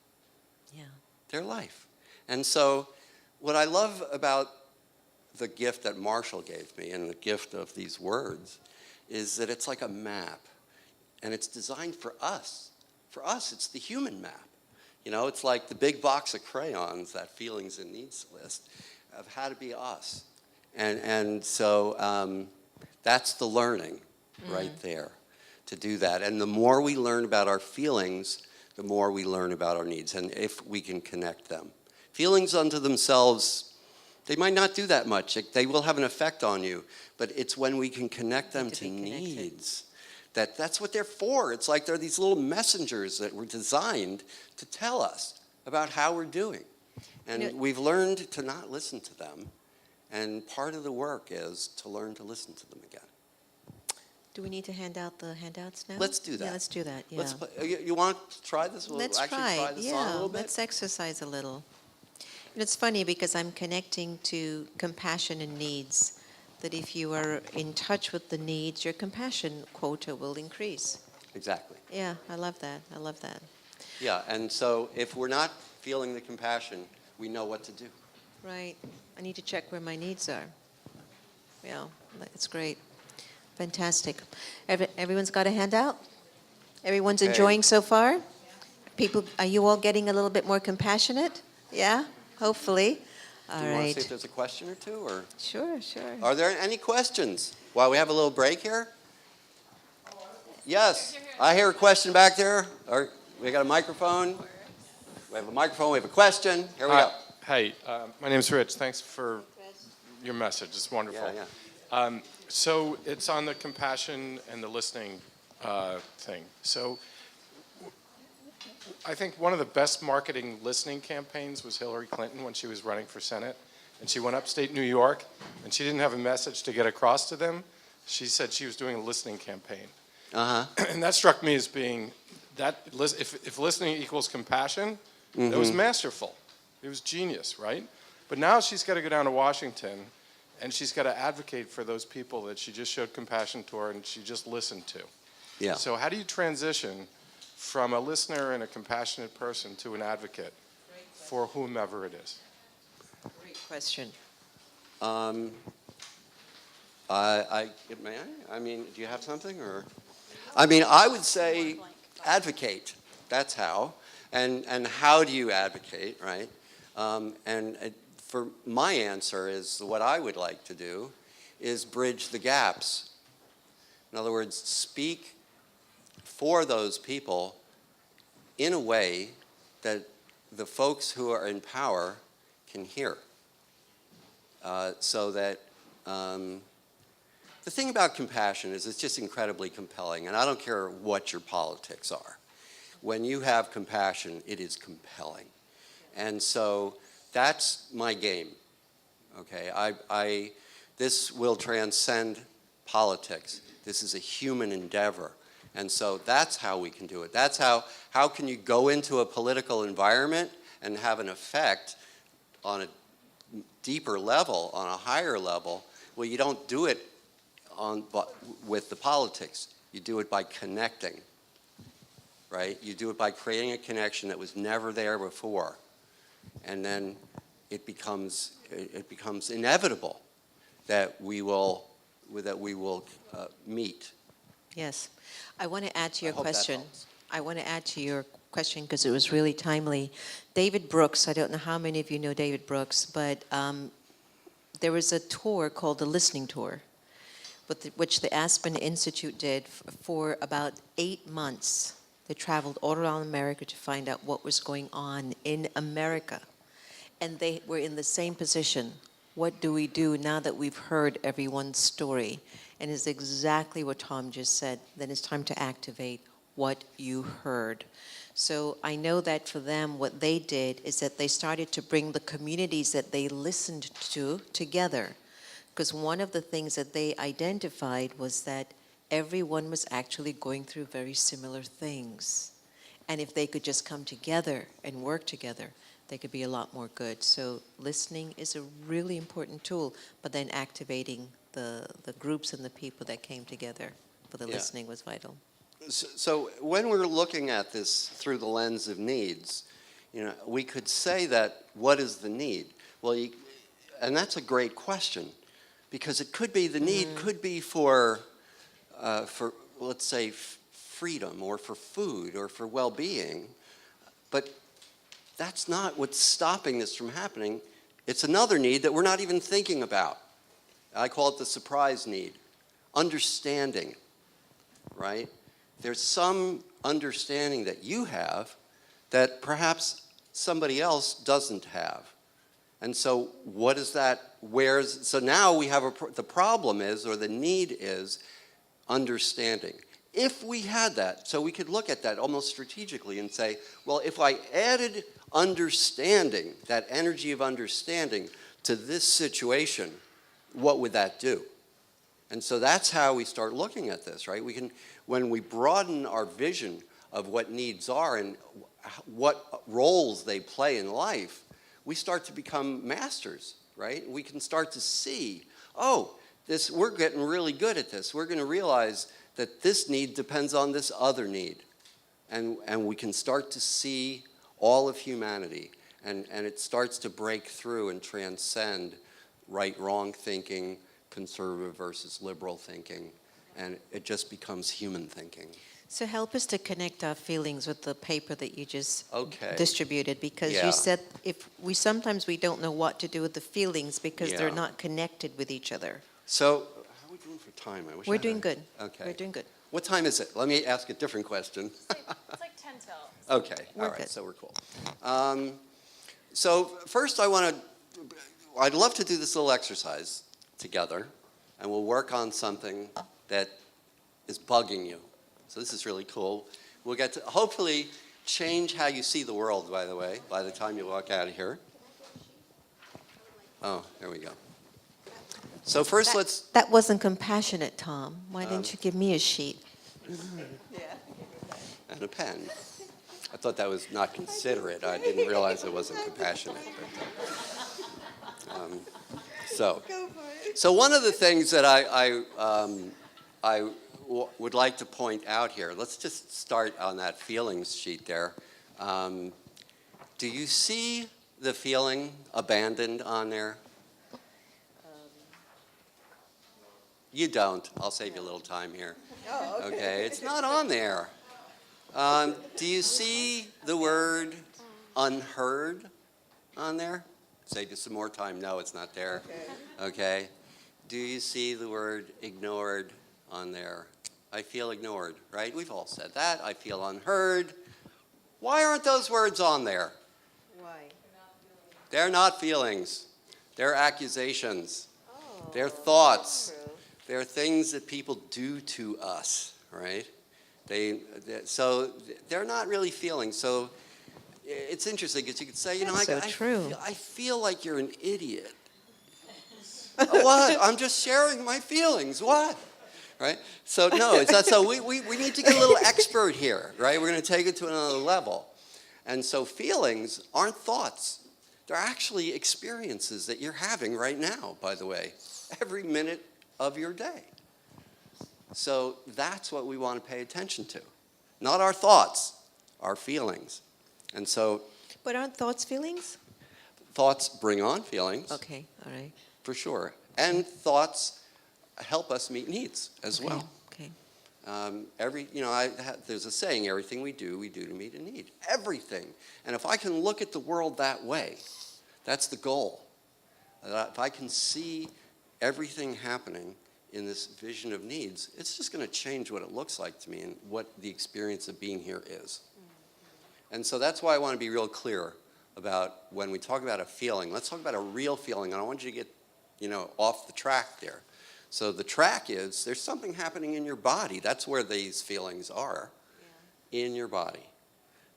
[SPEAKER 2] Yeah.
[SPEAKER 3] Their life. And so what I love about the gift that Marshall gave me and the gift of these words is that it's like a map. And it's designed for us. For us, it's the human map. You know, it's like the big box of crayons, that feelings and needs list of how to be us. And so that's the learning right there, to do that. And the more we learn about our feelings, the more we learn about our needs, and if we can connect them. Feelings unto themselves, they might not do that much. They will have an effect on you, but it's when we can connect them to needs. That's what they're for. It's like they're these little messengers that were designed to tell us about how we're doing. And we've learned to not listen to them, and part of the work is to learn to listen to them again.
[SPEAKER 2] Do we need to hand out the handouts now?
[SPEAKER 3] Let's do that.
[SPEAKER 2] Yeah, let's do that. Yeah.
[SPEAKER 3] You want to try this? We'll
[SPEAKER 2] Let's
[SPEAKER 3] actually
[SPEAKER 2] try.
[SPEAKER 3] try this on a little bit?
[SPEAKER 2] Let's exercise a little. And it's funny because I'm connecting to compassion and needs. That if you are in touch with the needs, your compassion quota will increase.
[SPEAKER 3] Exactly.
[SPEAKER 2] Yeah, I love that. I love that.
[SPEAKER 3] Yeah, and so if we're not feeling the compassion, we know what to do.
[SPEAKER 2] Right. I need to check where my needs are. Yeah, that's great. Fantastic. Everyone's got a handout? Everyone's
[SPEAKER 3] Okay.
[SPEAKER 2] enjoying so far? People, are you all getting a little bit more compassionate? Yeah, hopefully. All
[SPEAKER 3] Do you want to see
[SPEAKER 2] right.
[SPEAKER 3] if there's a question or two? Or
[SPEAKER 2] Sure, sure.
[SPEAKER 3] are there any questions while we have a little break here? Yes, I hear a question back there. We got a microphone. We have a microphone. We have a question. Here we go.
[SPEAKER 4] Hi, my name's Rich. Thanks for your message. It's wonderful.
[SPEAKER 3] Yeah.
[SPEAKER 4] So it's on the compassion and the listening thing. So I think one of the best marketing listening campaigns was Hillary Clinton when she was running for Senate. And she went upstate New York, and she didn't have a message to get across to them. She said she was doing a listening campaign. And that struck me as being, that if listening equals compassion, that was masterful. It was genius, right? But now she's got to go down to Washington, and she's got to advocate for those people that she just showed compassion toward and she just listened to.
[SPEAKER 3] Yeah.
[SPEAKER 4] So how do you transition from a listener and a compassionate person to an advocate for whomever it is?
[SPEAKER 2] Great question.
[SPEAKER 3] May I mean, do you have something? Or, I mean, I would say advocate. That's how. And how do you advocate, right? For my answer is what I would like to do is bridge the gaps. In other words, speak for those people in a way that the folks who are in power can hear. So that the thing about compassion is it's just incredibly compelling, and I don't care what your politics are. When you have compassion, it is compelling. And so that's my game, okay? This will transcend politics. This is a human endeavor. And so that's how we can do it. That's how can you go into a political environment and have an effect on deeper level, on a higher level, well, you don't do it with the politics. You do it by connecting, right? You do it by creating a connection that was never there before. And then it becomes inevitable that we will meet.
[SPEAKER 2] Yes. I want to add to your
[SPEAKER 3] I hope that
[SPEAKER 2] question.
[SPEAKER 3] helps.
[SPEAKER 2] I want to add to your question because it was really timely. David Brooks, I don't know how many of you know David Brooks, but there was a tour called the Listening Tour, which the Aspen Institute did for about 8 months. They traveled all around America to find out what was going on in America. And they were in the same position. What do we do now that we've heard everyone's story? And it's exactly what Thom just said. Then it's time to activate what you heard. So I know that for them, what they did is that they started to bring the communities that they listened to together. Because one of the things that they identified was that everyone was actually going through very similar things. And if they could just come together and work together, they could be a lot more good. So listening is a really important tool, but then activating the groups and the people that came together for the listening was vital.
[SPEAKER 3] So when we're looking at this through the lens of needs, we could say that, what is the need? Well, and that's a great question, because it could be, the need could be for let's say, freedom, or for food, or for well-being, but that's not what's stopping this from happening. It's another need that we're not even thinking about. I call it the surprise need. Understanding, right? There's some understanding that you have that perhaps somebody else doesn't have. And so what is that? So now we have the problem is, or the need is, understanding. If we had that, so we could look at that almost strategically and say, well, if I added understanding, that energy of understanding, to this situation, what would that do? And so that's how we start looking at this, right? When we broaden our vision of what needs are and what roles they play in life, we start to become masters, right? We can start to see, we're getting really good at this. We're going to realize that this need depends on this other need. And we can start to see all of humanity. And it starts to break through and transcend right-wrong thinking, conservative versus liberal thinking. And it just becomes human thinking.
[SPEAKER 2] So help us to connect our feelings with the paper that you just
[SPEAKER 3] Okay.
[SPEAKER 2] distributed, because you said sometimes we don't know what to do with the feelings because they're not connected with each other.
[SPEAKER 3] So, how are we doing for time?
[SPEAKER 2] We're doing good.
[SPEAKER 3] Okay.
[SPEAKER 2] We're doing good.
[SPEAKER 3] What time is it? Let me ask a different question.
[SPEAKER 1] It's like 10 till.
[SPEAKER 3] Okay, all
[SPEAKER 2] We're
[SPEAKER 3] right,
[SPEAKER 2] good.
[SPEAKER 3] so we're cool. So first I'd love to do this little exercise together, and we'll work on something that is bugging you. So this is really cool. We'll get to hopefully change how you see the world, by the way, by the time you walk out of here. Oh, there we go. So first
[SPEAKER 2] That wasn't compassionate, Thom. Why didn't you give me a sheet?
[SPEAKER 3] and a pen. I thought that was not considerate. I didn't realize it wasn't compassionate. But, so one of the things that I would like to point out here, let's just start on that feelings sheet there. Do you see the feeling abandoned on there? You don't. I'll save you a little time here. Oh, okay. It's not on there. Do you see the word unheard on there? Save you some more time. No, it's not there. Okay. Do you see the word ignored on there? I feel ignored, right? We've all said that. I feel unheard. Why aren't those words on there?
[SPEAKER 2] Why?
[SPEAKER 3] They're not feelings. They're accusations. They're thoughts. They're things that people do to us, right? So they're not really feelings. So it's interesting because you could say, I feel like you're an idiot. What? I'm just sharing my feelings. What? Right? So no, it's not. So we need to get a little expert here, right? We're going to take it to another level. And so feelings aren't thoughts. they're actually experiences that you're having right now, by the way, every minute of your day. So that's what we want to pay attention to. Not our thoughts, our feelings. And so
[SPEAKER 2] But aren't thoughts feelings?
[SPEAKER 3] thoughts bring on feelings,
[SPEAKER 2] Okay, all right.
[SPEAKER 3] for sure. And thoughts help us meet needs as
[SPEAKER 2] Okay,
[SPEAKER 3] well.
[SPEAKER 2] okay.
[SPEAKER 3] There's a saying, everything we do to meet a need. Everything. And if I can look at the world that way, that's the goal. If I can see everything happening in this vision of needs, it's just going to change what it looks like to me and what the experience of being here is. And so that's why I want to be real clear about when we talk about a feeling, let's talk about a real feeling. I don't want you to get, off the track there. So the track is there's something happening in your body. That's where these feelings are, in your body.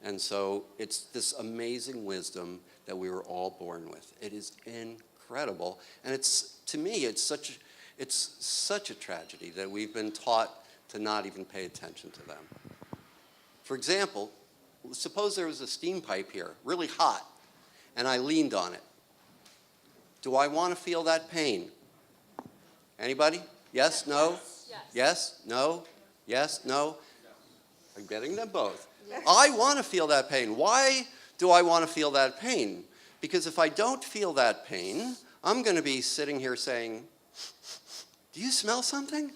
[SPEAKER 3] And so it's this amazing wisdom that we were all born with. It is incredible. And to me, it's such a tragedy that we've been taught to not even pay attention to them. For example, suppose there was a steam pipe here, really hot, and I leaned on it. Do I want to feel that pain? Anybody? Yes? No? Yes? No? Yes? No? I'm getting them both. I want to feel that pain. Why do I want to feel that pain? Because if I don't feel that pain, I'm going to be sitting here saying, do you smell something?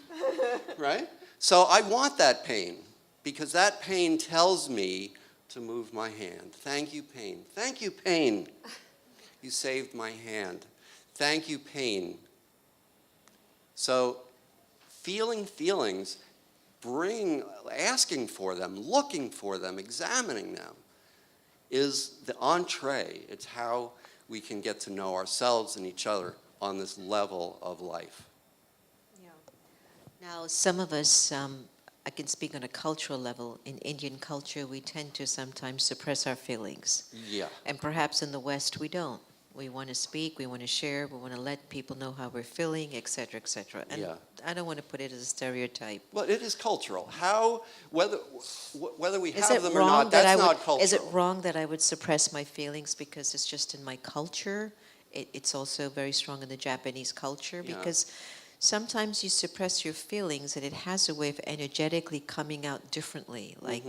[SPEAKER 3] Right? So I want that pain because that pain tells me to move my hand. Thank you, pain. Thank you, pain. You saved my hand. Thank you, pain. So feeling feelings, asking for them, looking for them, examining them is the entree. It's how we can get to know ourselves and each other on this level of life.
[SPEAKER 2] Yeah. Now, some of us, I can speak on a cultural level. In Indian culture, we tend to sometimes suppress our feelings.
[SPEAKER 3] Yeah.
[SPEAKER 2] And perhaps in the West, we don't. We want to speak, we want to share, we want to let people know how we're feeling, et cetera, et cetera. And
[SPEAKER 3] Yeah.
[SPEAKER 2] I don't want to put it as a stereotype.
[SPEAKER 3] Well, it is cultural. Whether we
[SPEAKER 2] Is
[SPEAKER 3] have
[SPEAKER 2] it
[SPEAKER 3] them or
[SPEAKER 2] wrong
[SPEAKER 3] not,
[SPEAKER 2] that
[SPEAKER 3] that's
[SPEAKER 2] I would?
[SPEAKER 3] not cultural.
[SPEAKER 2] Is it wrong that I would suppress my feelings because it's just in my culture? It's also very strong in the Japanese culture
[SPEAKER 3] Yeah.
[SPEAKER 2] because sometimes you suppress your feelings and it has a way of energetically coming out differently. Like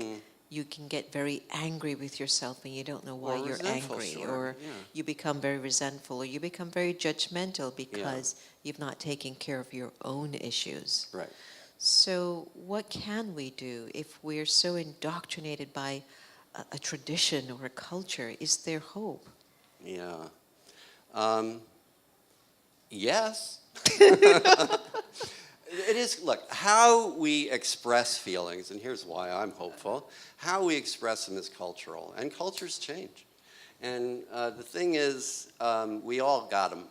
[SPEAKER 2] you can get very angry with yourself and you don't know why
[SPEAKER 3] Or
[SPEAKER 2] you're
[SPEAKER 3] resentful,
[SPEAKER 2] angry,
[SPEAKER 3] sure,
[SPEAKER 2] or
[SPEAKER 3] yeah.
[SPEAKER 2] you become very resentful, or you become very judgmental because you've not taken care of your own issues.
[SPEAKER 3] Right.
[SPEAKER 2] So what can we do if we're so indoctrinated by a tradition or a culture? Is there hope?
[SPEAKER 3] Yeah. Yes. It is, look, how we express feelings, and here's why I'm hopeful, how we express them is cultural, and cultures change. And the thing is, we all got them.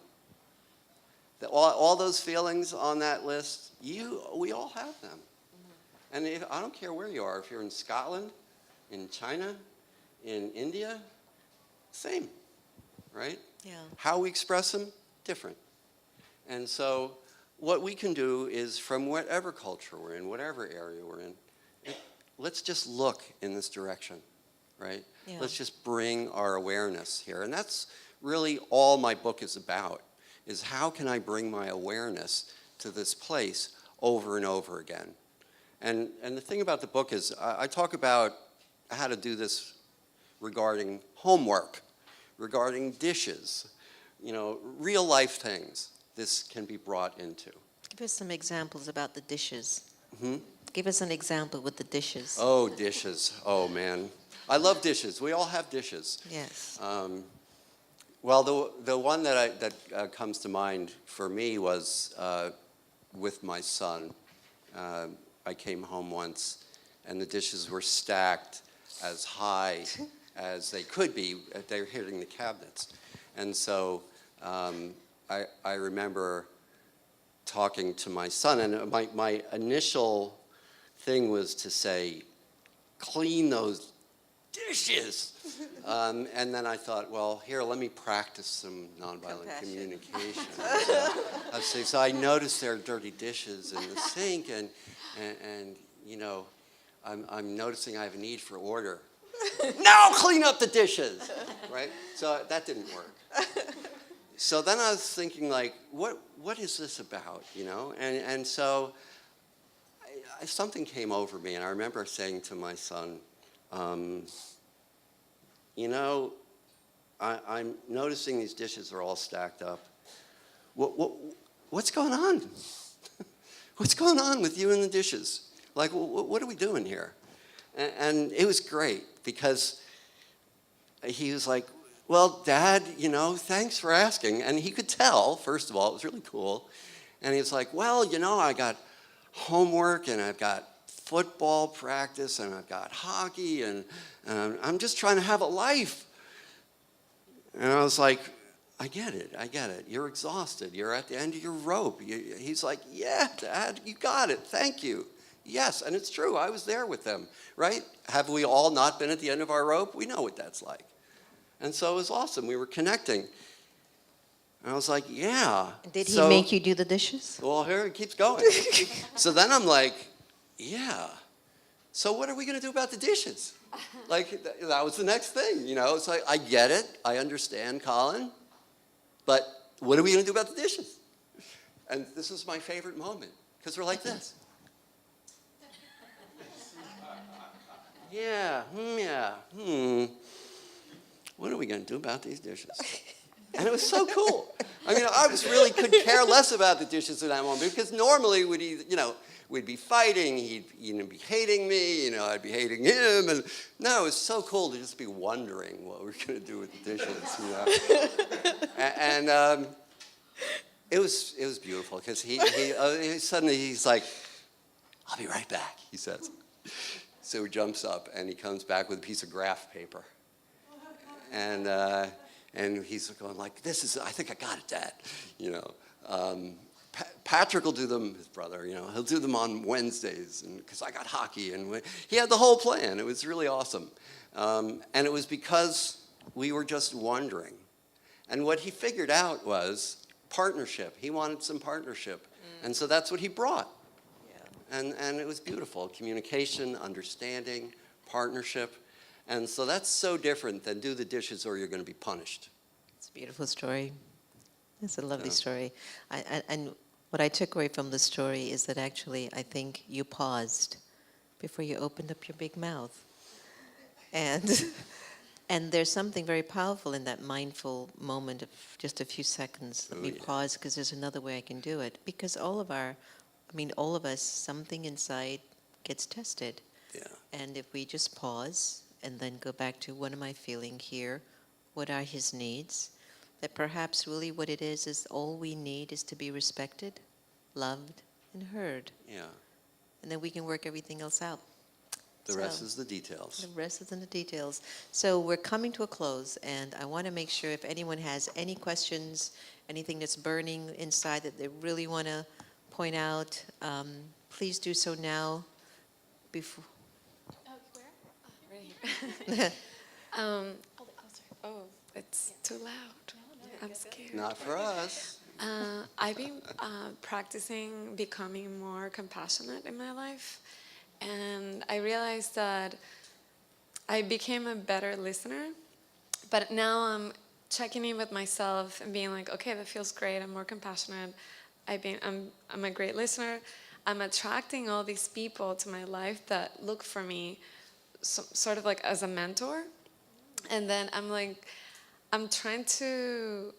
[SPEAKER 3] All those feelings on that list, we all have them. And I don't care where you are, if you're in Scotland, in China, in India, same, right?
[SPEAKER 2] Yeah.
[SPEAKER 3] How we express them, different. And so what we can do is, from whatever culture we're in, whatever area we're in, let's just look in this direction, right?
[SPEAKER 2] Yeah.
[SPEAKER 3] Let's just bring our awareness here. And that's really all my book is about, is how can I bring my awareness to this place over and over again. And the thing about the book is I talk about how to do this regarding homework, regarding dishes, real life things this can be brought into.
[SPEAKER 2] Give us some examples about the dishes. Give us an example with the dishes.
[SPEAKER 3] Oh, dishes. Oh, man. I love dishes. We all have dishes.
[SPEAKER 2] Yes.
[SPEAKER 3] Well, the one that comes to mind for me was with my son. I came home once, and the dishes were stacked as high as they could be. They were hitting the cabinets. And so I remember talking to my son, and my initial thing was to say, clean those dishes. And then I thought, well, here, let me practice some nonviolent communication. So I noticed there are dirty dishes in the sink, and I'm noticing I have a need for order. now clean up the dishes, right? So that didn't work. So then I was thinking, like, what is this about, you know? And so something came over me, and I remember saying to my son, you know, I'm noticing these dishes are all stacked up. What's going on? What's going on with you and the dishes? Like, what are we doing here? And it was great because he was like, well, Dad, you know, thanks for asking. And he could tell, first of all, it was really cool. And he was like, well, you know, I got homework and I've got football practice and I've got hockey and I'm just trying to have a life. And I was like, I get it. You're exhausted. You're at the end of your rope. He's like, yeah, Dad, you got it. Thank you. Yes, and it's true. I was there with them, right? Have we all not been at the end of our rope? We know what that's like. And so it was awesome. We were connecting. And I was like, yeah.
[SPEAKER 2] Did he make you do the dishes?
[SPEAKER 3] Well, here it keeps going. So then I'm like, yeah. So what are we going to do about the dishes? Like, that was the next thing, you know? It's like, I get it. I understand, Colin. But what are we going to do about the dishes? And this is my favorite moment, because we're like this. What are we going to do about these dishes? And it was so cool. I mean, I was really could care less about the dishes at that moment, because normally we'd be fighting, he'd be hating me, I'd be hating him, and no, it was so cool to just be wondering what we're going to do with the dishes, and it was beautiful, because he suddenly he's like, I'll be right back, he says. So he jumps up and he comes back with a piece of graph paper, and he's going like, I think I got it, Dad, Patrick will do them, his brother, he'll do them on Wednesdays, because I got hockey, and he had the whole plan. It was really awesome. And it was because we were just wondering. And what he figured out was partnership. He wanted some partnership. And so that's what he brought. Yeah. And it was beautiful. Communication, understanding, partnership. And so that's so different than do the dishes or you're going to be punished.
[SPEAKER 2] It's a beautiful story. It's a lovely story. And what I took away from the story is that actually I think you paused before you opened up your big mouth. And there's something very powerful in that mindful moment of just a few seconds. Let me pause, because there's another way I can do it. Because all of us, something inside gets tested.
[SPEAKER 3] Yeah.
[SPEAKER 2] And if we just pause and then go back to, what am I feeling here? What are his needs? That perhaps really what it is all we need is to be respected, loved, and heard.
[SPEAKER 3] Yeah.
[SPEAKER 2] And then we can work everything else out.
[SPEAKER 3] The rest is the details.
[SPEAKER 2] The rest is in the details. So we're coming to a close, and I want to make sure if anyone has any questions, anything that's burning inside that they really want to point out, please do so now. Before.
[SPEAKER 1] Where? Right here.
[SPEAKER 5] Oh, it's too loud. I'm scared.
[SPEAKER 3] Not for us.
[SPEAKER 5] I've been practicing becoming more compassionate in my life, and I realized that I became a better listener, but now I'm checking in with myself and being like, okay, that feels great. I'm more compassionate. I'm a great listener. I'm attracting all these people to my life that look for me sort of like as a mentor. And then I'm trying to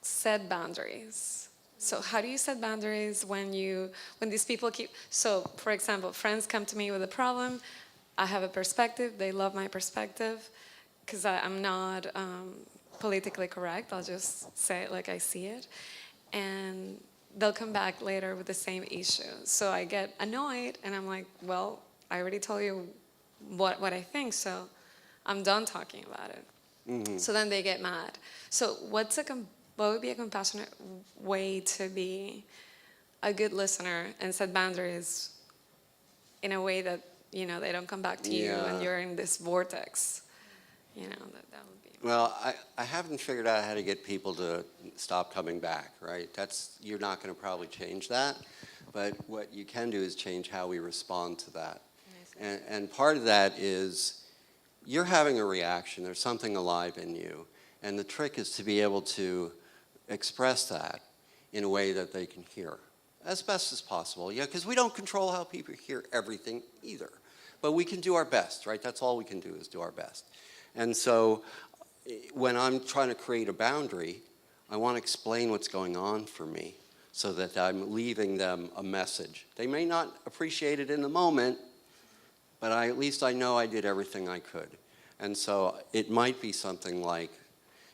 [SPEAKER 5] set boundaries. So how do you set boundaries when these people so for example, friends come to me with a problem, I have a perspective, they love my perspective, because I'm not politically correct, I'll just say it like I see it, and they'll come back later with the same issue. So I get annoyed, and I'm like, well, I already told you what I think, so I'm done talking about it. Mm-hmm. So then they get mad. So what would be a compassionate way to be a good listener and set boundaries in a way that, they don't come back to you and you're in this vortex? That would be.
[SPEAKER 3] Well, I haven't figured out how to get people to stop coming back, right? You're not going to probably change that, but what you can do is change how we respond to that. And part of that is you're having a reaction. There's something alive in you. And the trick is to be able to express that in a way that they can hear as best as possible. Yeah, because we don't control how people hear everything either. But we can do our best, right? That's all we can do is do our best. And so when I'm trying to create a boundary, I want to explain what's going on for me so that I'm leaving them a message. They may not appreciate it in the moment, but at least I know I did everything I could. And so it might be something like,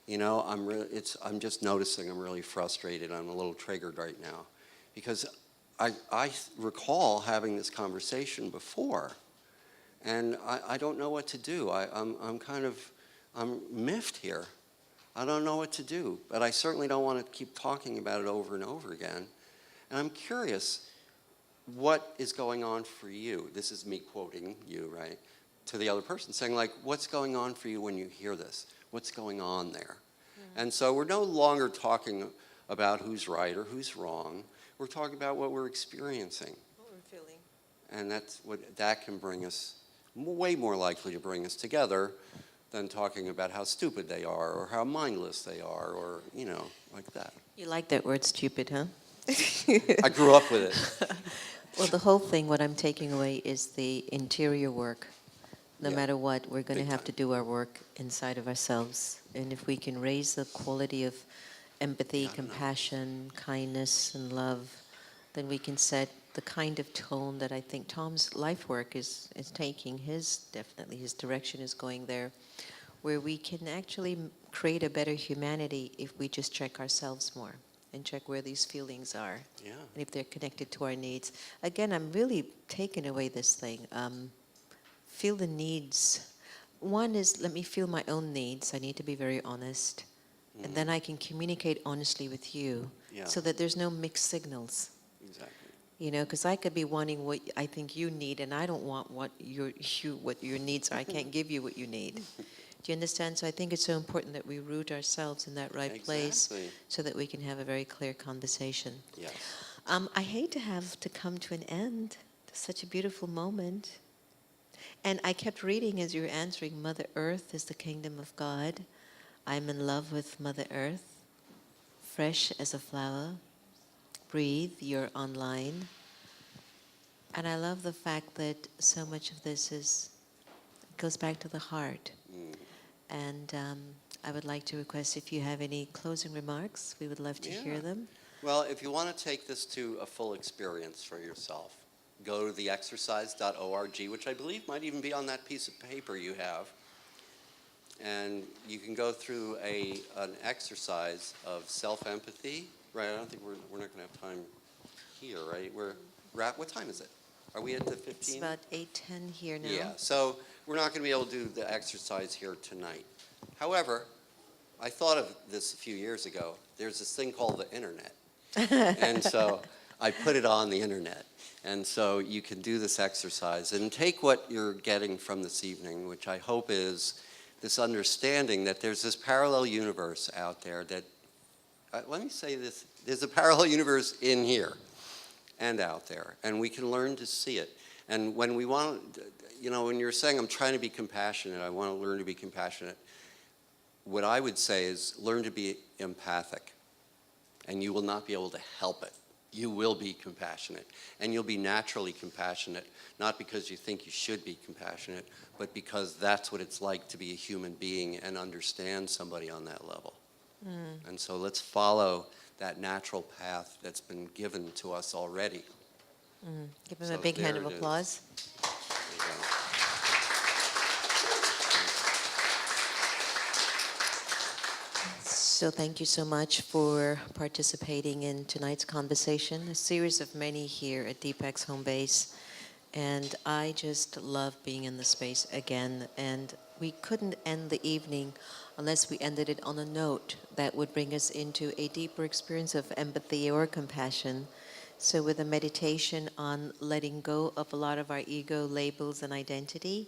[SPEAKER 3] you know, I'm just noticing I'm really frustrated. I'm a little triggered right now. Because I recall having this conversation before, and I don't know what to do. I'm miffed here. I don't know what to do, but I certainly don't want to keep talking about it over and over again. And I'm curious, what is going on for you? This is me quoting you, right, to the other person, saying like, what's going on for you when you hear this? What's going on there? And so we're no longer talking about who's right or who's wrong. We're talking about what we're experiencing.
[SPEAKER 2] What we're feeling.
[SPEAKER 3] And that can bring us, way more likely to bring us together than talking about how stupid they are or how mindless they are or, you know, like that.
[SPEAKER 2] You like that word stupid, huh?
[SPEAKER 3] I grew up with it.
[SPEAKER 2] Well, the whole thing, what I'm taking away is the interior work. No
[SPEAKER 3] Yeah.
[SPEAKER 2] matter what, we're going to
[SPEAKER 3] Big
[SPEAKER 2] have
[SPEAKER 3] time.
[SPEAKER 2] to do our work inside of ourselves. And if we can raise the quality of empathy, compassion, kindness, and love, then we can set the kind of tone that I think Thom's life work is taking. Definitely his direction is going there, where we can actually create a better humanity if we just check ourselves more and check where these feelings are.
[SPEAKER 3] Yeah.
[SPEAKER 2] And if they're connected to our needs. Again, I'm really taking away this thing. Feel the needs. One is, let me feel my own needs. I need to be very honest. And then I can communicate honestly with you,
[SPEAKER 3] Yeah.
[SPEAKER 2] so that there's no mixed signals.
[SPEAKER 3] Exactly.
[SPEAKER 2] You know, because I could be wanting what I think you need, and I don't want what your needs are. I can't give you what you need. Do you understand? So I think it's so important that we root ourselves in that right place,
[SPEAKER 3] Exactly.
[SPEAKER 2] so that we can have a very clear conversation.
[SPEAKER 3] Yes.
[SPEAKER 2] I hate to have to come to an end. It's such a beautiful moment. And I kept reading as you were answering, Mother Earth is the kingdom of God. I'm in love with Mother Earth. Fresh as a flower. Breathe, you're online. And I love the fact that so much of this goes back to the heart. And I would like to request, if you have any closing remarks, we would love to hear them.
[SPEAKER 3] Well, if you want to take this to a full experience for yourself, go to theexercise.org, which I believe might even be on that piece of paper you have. And you can go through an exercise of self-empathy. Right, I don't think we're not going to have time here, right? What time is it? Are we at the 15?
[SPEAKER 2] It's about 8:10 here now.
[SPEAKER 3] Yeah, so we're not going to be able to do the exercise here tonight. However, I thought of this a few years ago. There's this thing called the internet. And so I put it on the internet. And so you can do this exercise and take what you're getting from this evening, which I hope is this understanding that there's this parallel universe out there that, let me say this, there's a parallel universe in here and out there, and we can learn to see it. And when we want, you know, when you're saying I'm trying to be compassionate, I want to learn to be compassionate, what I would say is learn to be empathic, and you will not be able to help it. You will be compassionate, and you'll be naturally compassionate, not because you think you should be compassionate, but because that's what it's like to be a human being and understand somebody on that level. And so let's follow that natural path that's been given to us already.
[SPEAKER 2] Give him
[SPEAKER 3] So
[SPEAKER 2] a big hand
[SPEAKER 3] there
[SPEAKER 2] of
[SPEAKER 3] it is.
[SPEAKER 2] applause.
[SPEAKER 3] There you go.
[SPEAKER 2] So thank you so much for participating in tonight's conversation, a series of many here at Deepak's HomeBase. And I just love being in the space again. And we couldn't end the evening unless we ended it on a note that would bring us into a deeper experience of empathy or compassion. So with a meditation on letting go of a lot of our ego labels and identity,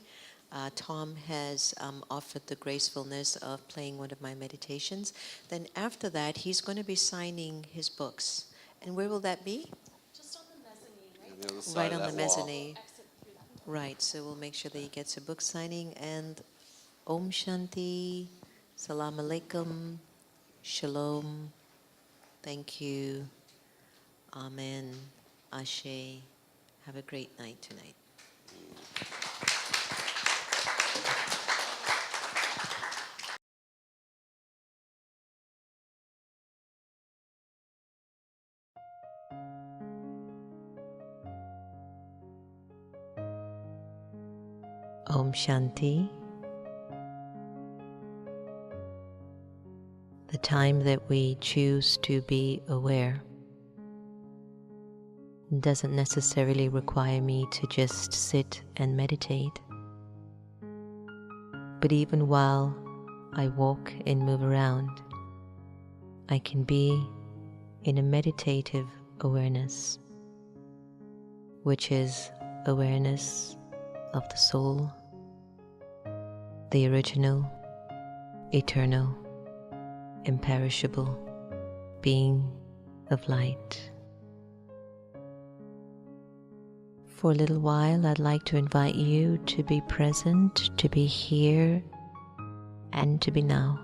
[SPEAKER 2] Thom has offered the gracefulness of playing one of my meditations. Then after that, he's going to be signing his books. And where will that be?
[SPEAKER 1] Just on the mezzanine,
[SPEAKER 3] On the other side
[SPEAKER 2] Right
[SPEAKER 3] of
[SPEAKER 2] on the
[SPEAKER 3] that wall.
[SPEAKER 2] mezzanine. Right, so we'll make sure that he gets a book signing. And Om Shanti, Salam Alaikum, Shalom, thank you, Amen, Ashe. Have a great night tonight. Om Shanti. The time that we choose to be aware doesn't necessarily require me to just sit and meditate. But even while I walk and move around, I can be in a meditative awareness, which is awareness of the soul, the original, eternal, imperishable being of light. For a little while, I'd like to invite you to be present, to be here, and to be now.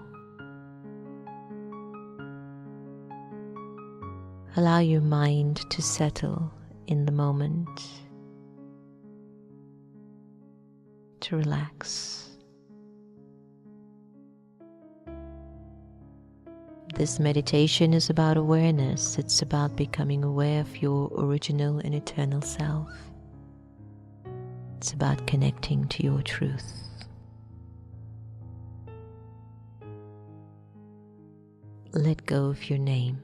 [SPEAKER 2] Allow your mind to settle in the moment, to relax. This meditation is about awareness. It's about becoming aware of your original and eternal self. It's about connecting to your truth. Let go of your name.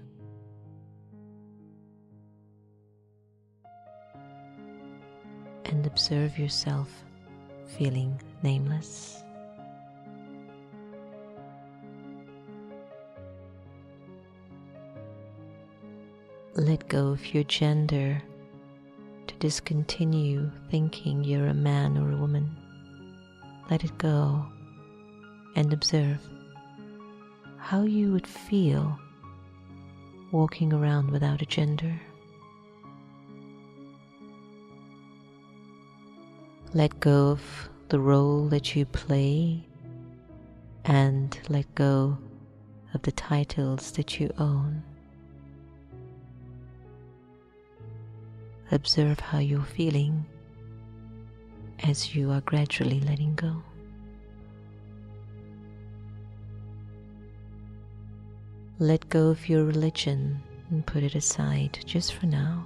[SPEAKER 2] And observe yourself feeling nameless. Let go of your gender to discontinue thinking you're a man or a woman. Let it go and observe how you would feel walking around without a gender. Let go of the role that you play and let go of the titles that you own. Observe how you're feeling as you are gradually letting go. Let go of your religion and put it aside just for now.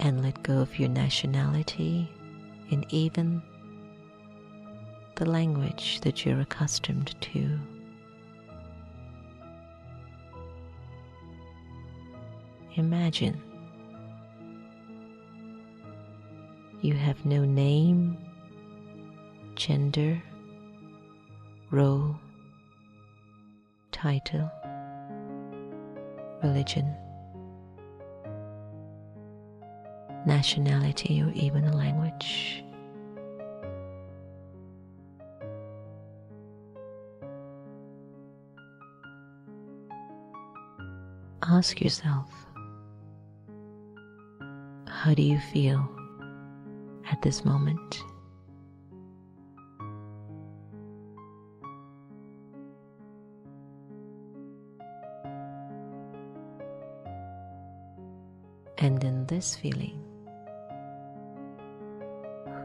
[SPEAKER 2] And let go of your nationality and even the language that you're accustomed to. Imagine you have no name, gender, role, title, religion, nationality, or even a language. Ask yourself, how do you feel at this moment? And in this feeling,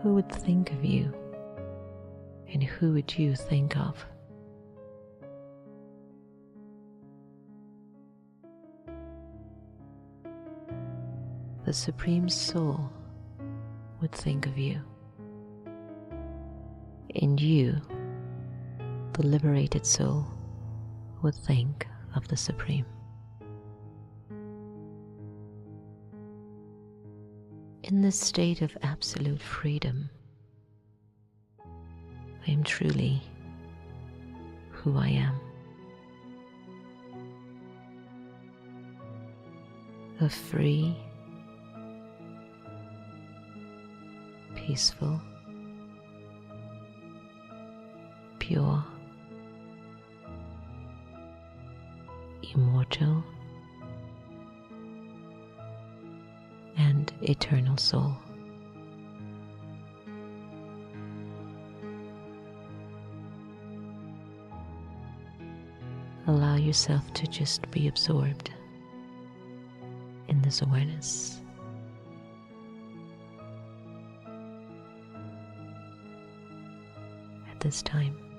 [SPEAKER 2] who would think of you and who would you think of? The Supreme Soul would think of you, and you, the liberated soul, would think of the Supreme. In this state of absolute freedom, I am truly who I am. A free, peaceful, pure, immortal, and eternal soul. Allow yourself to just be absorbed in this awareness. At this time.